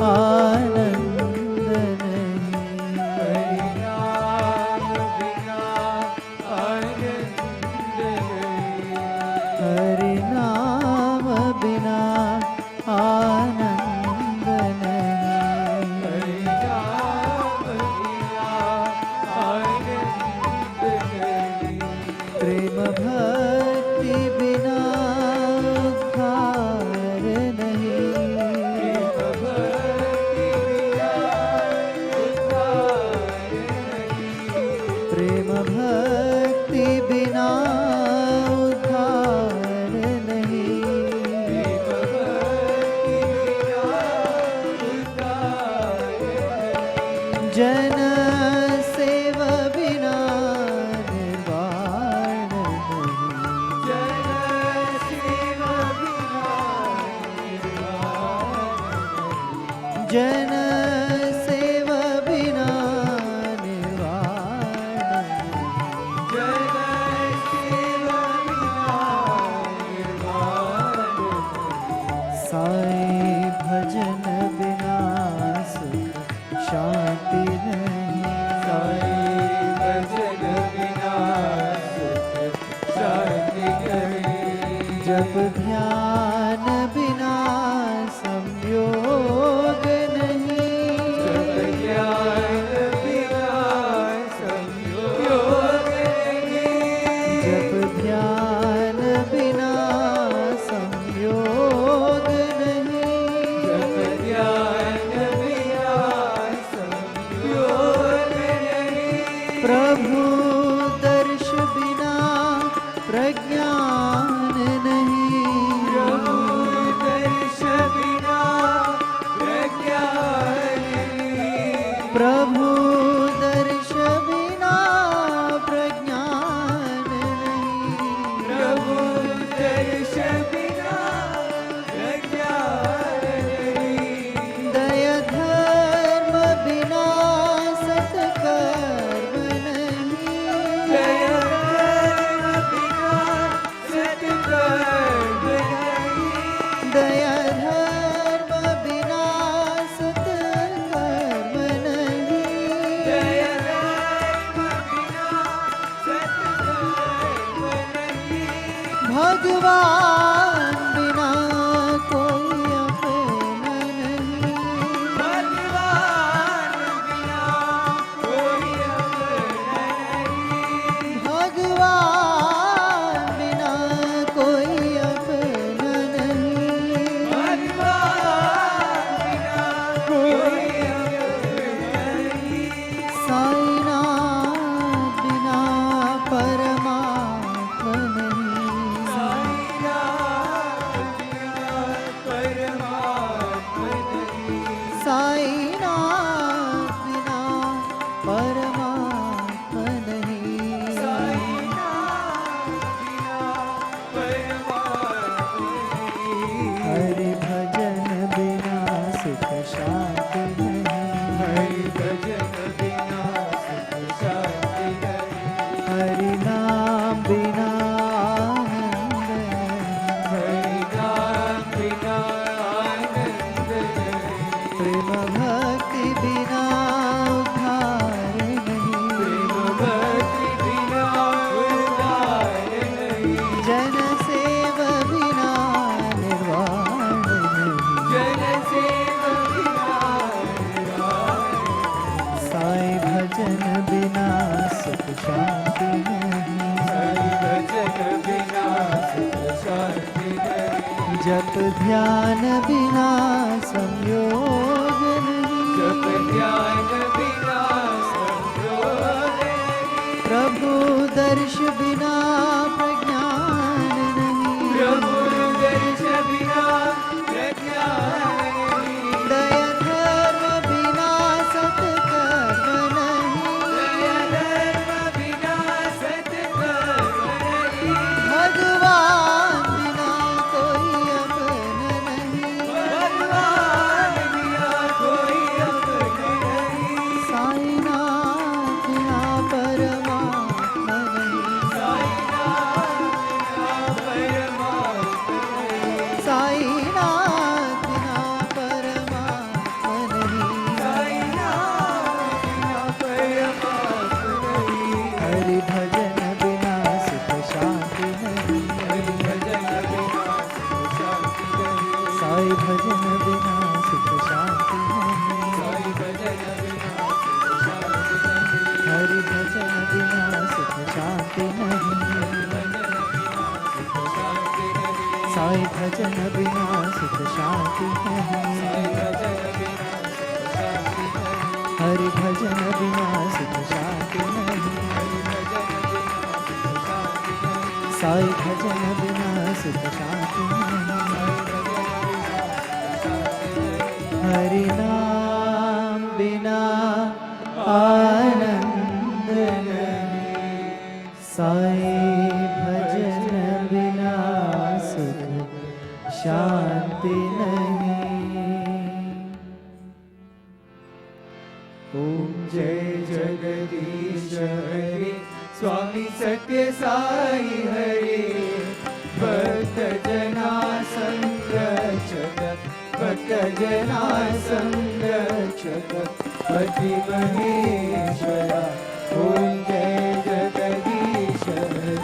आनंद नहीं, हरि नाम बिना आनंद नहीं, हरि नाम बिना आनंद नहीं, हरि नाम बिना आनंद नहीं, प्रेम भक्ति बिना उद्धार नहीं, प्रेम भक्ति बिना जन सेव बिना निर्वाण जन सेव बिना निर्वाण साई भजन बिना सुख शांति नहीं साई भजन बिना सुख शांति नहीं जप ध्यान बिना संयोग नहीं जप ध्यान बिना संयोग नहीं जप ध्यान बिना संयोग नहीं जप ध्यान बिना संयोग नहीं प्रभु दर्श बिना प्रज्ञान नहीं प्रभु दर्श बिना प्रज्ञान नहीं प्रभु दर्श बिना प्रज्ञान नहीं प्रभु दर्श बिना प्रज्ञान नहीं दया धर्म बिना सत्कर्म नहीं दया धर्म बिना सत्कर्म नहीं दया धर्म बिना सत्कर्म नहीं दया धर्म बिना सत्कर्म नहीं भगवान बिना कोई अपना नहीं भगवान बिना कोई अपना नहीं भगवान बिना कोई अपना नहीं भगवान बिना कोई अपना नहीं साईनाथ बिना परमात्मा नहीं साईनाथ बिना परमात्मा नहीं साईनाथ बिना परमात्मा नहीं साईनाथ बिना परमात्मा नहीं हरि भजन बिना सुख शांति नहीं हरि भजन बिना सुख शांति नहीं हरि नाम बिना आनंद हरि नाम बिना आनंद प्रेम भक्ति बिना उद्धार नहीं प्रेम भक्ति बिना उद्धार नहीं जन सेव बिना निर्वाण नहीं जन सेव बिना निर्वाण साई भजन बिना सुख शांति नहीं साई भजन बिना सुख शांति नहीं जप ध्यान बिना संयोग नहीं जप ध्यान बिना संयोग नहीं प्रभु दर्श बिना प्रज्ञान नहीं प्रभु दर्श बिना प्रज्ञान नहीं दया धर्म बिना सत्कर्म नहीं दया धर्म बिना सत्कर्म नहीं भगवान बिना कोई अपना नहीं भगवान बिना कोई अपना नहीं साईनाथ बिना परमात्मा नहीं साईनाथ बिना परमात्मा नहीं साईनाथ बिना परमात्मा नहीं साईनाथ बिना परमात्मा नहीं हरि भजन बिना सुख शांति नहीं हरि भजन बिना सुख शांति नहीं साई भजन बिना सुख शांति नहीं साई भजन बिना सुख शांति नहीं हरि भजन बिना सुख शांति नहीं साई भजन बिना सुख शांति नहीं हरि भजन बिना सुख शांति नहीं साई भजन बिना सुख शांति नहीं हरि नाम बिना आनंद नहीं साई भजन बिना सुख शांति नहीं जना संरक्षक पति महेश्वरा ओम जय जगदीश हरे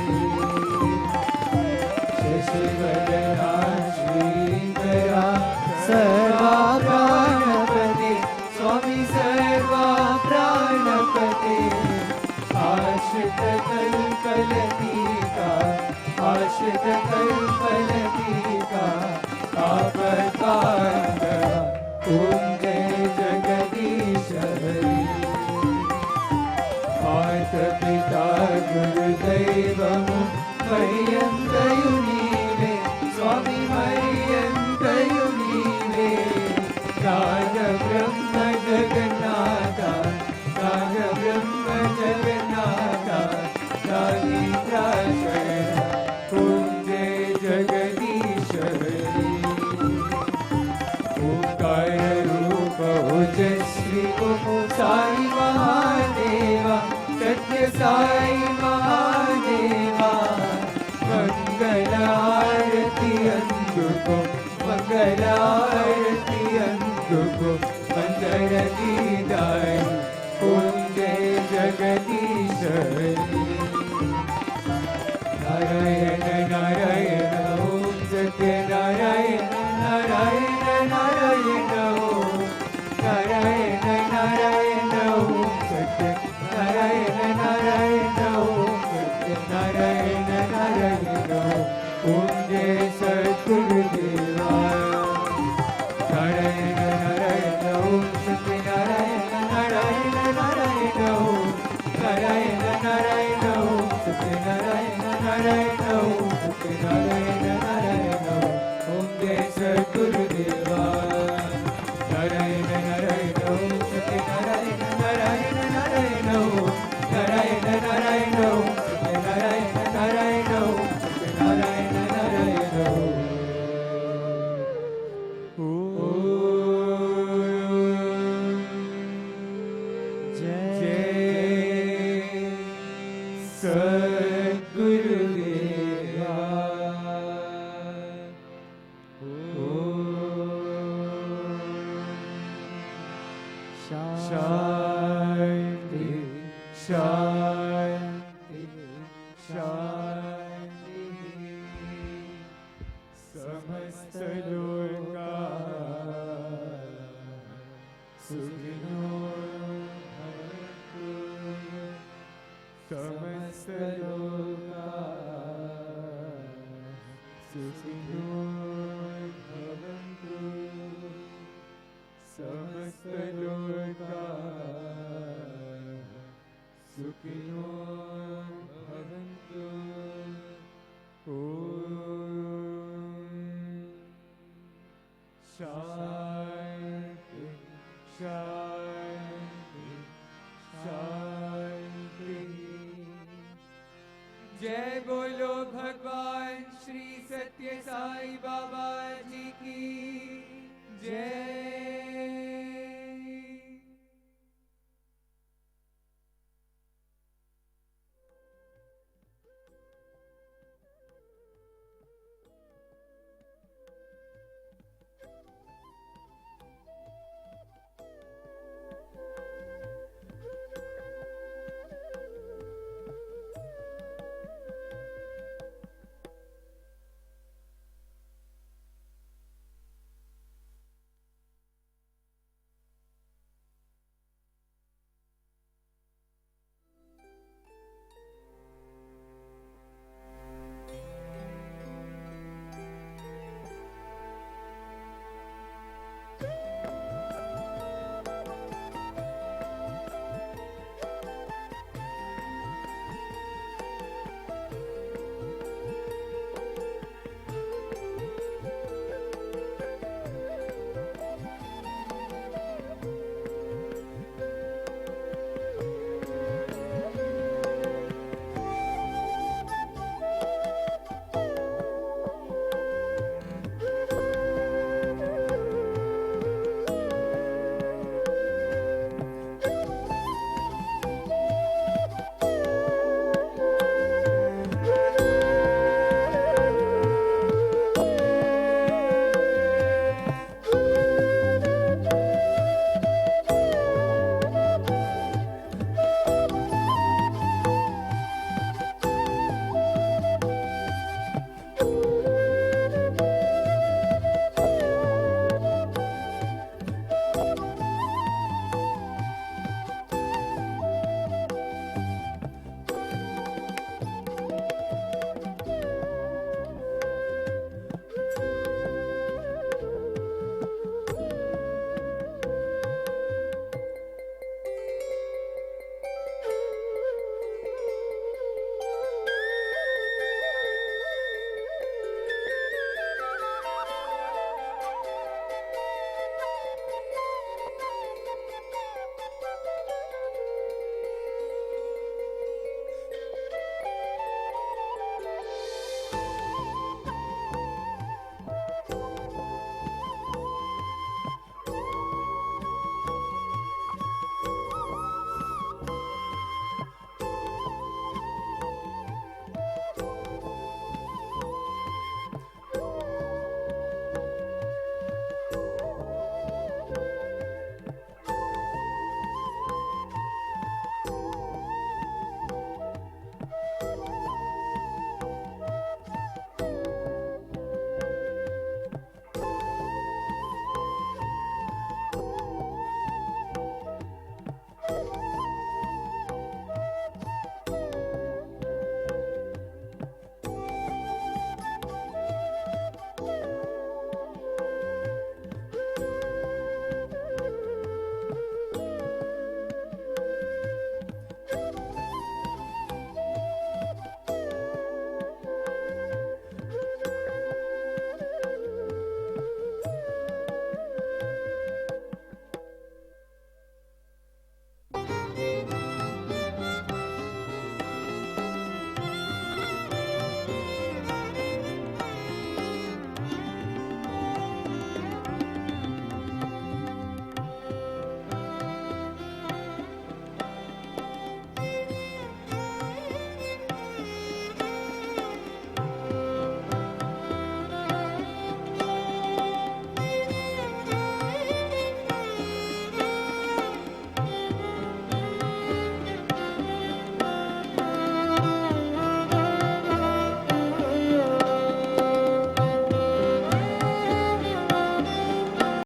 शशिवदना श्रीधरा सर्वा प्राणपते स्वामी सर्वा प्राणपते आश्रित कल्पलतिका आश्रित कल्पलतिका आपत्कारणा ओम जय जगदीश हरे माता पिता गुरुदैवम मह्यन्तयुनीवे स्वामी मह्यन्तयुनीवे नाद ब्रह्म जगन्नाथा नाद ब्रह्म जगन्नाथा नादीन्द्राशरणा ओम जय जगदीश हरे ओंकार रूप ओजस्वी साई महादेवा सत्य साई महादेवा मंगल आरती अंधुको मंगल आरती अंधुको मंदर दीदाई ओम जय जगदीश हरे नारायण नारायण ओम सत्य नारायण नारायण नारायण ओम नारायण नारायण ओम सत्य नारायण नारायण ओम सत्य नारायण नारायण ओम जय सद्गुरुदेवा नारायण नारायण ओम सत्य नारायण नारायण नारायण ओम नारायण नारायण ओम सत्य नारायण नारायण ओम सत्य नारायण नारायण ओम जय सद्गुरुदेवा नारायण नारायण ओम सत्य नारायण नारायण नारायण ओम नारायण नारायण ओम सत्य नारायण नारायण ओम सत्य नारायण नारायण जय सद्गुरुदेवा शांति शांति शांति समस्त लोका सुखिनो भवन्तु समस्त लोका सुखिनो भवन्तु समस्त लोका सुखिनो भवन्तु ओम शांति शांति शांति जय बोलो भगवान श्री सत्य साई बाबा जी की जय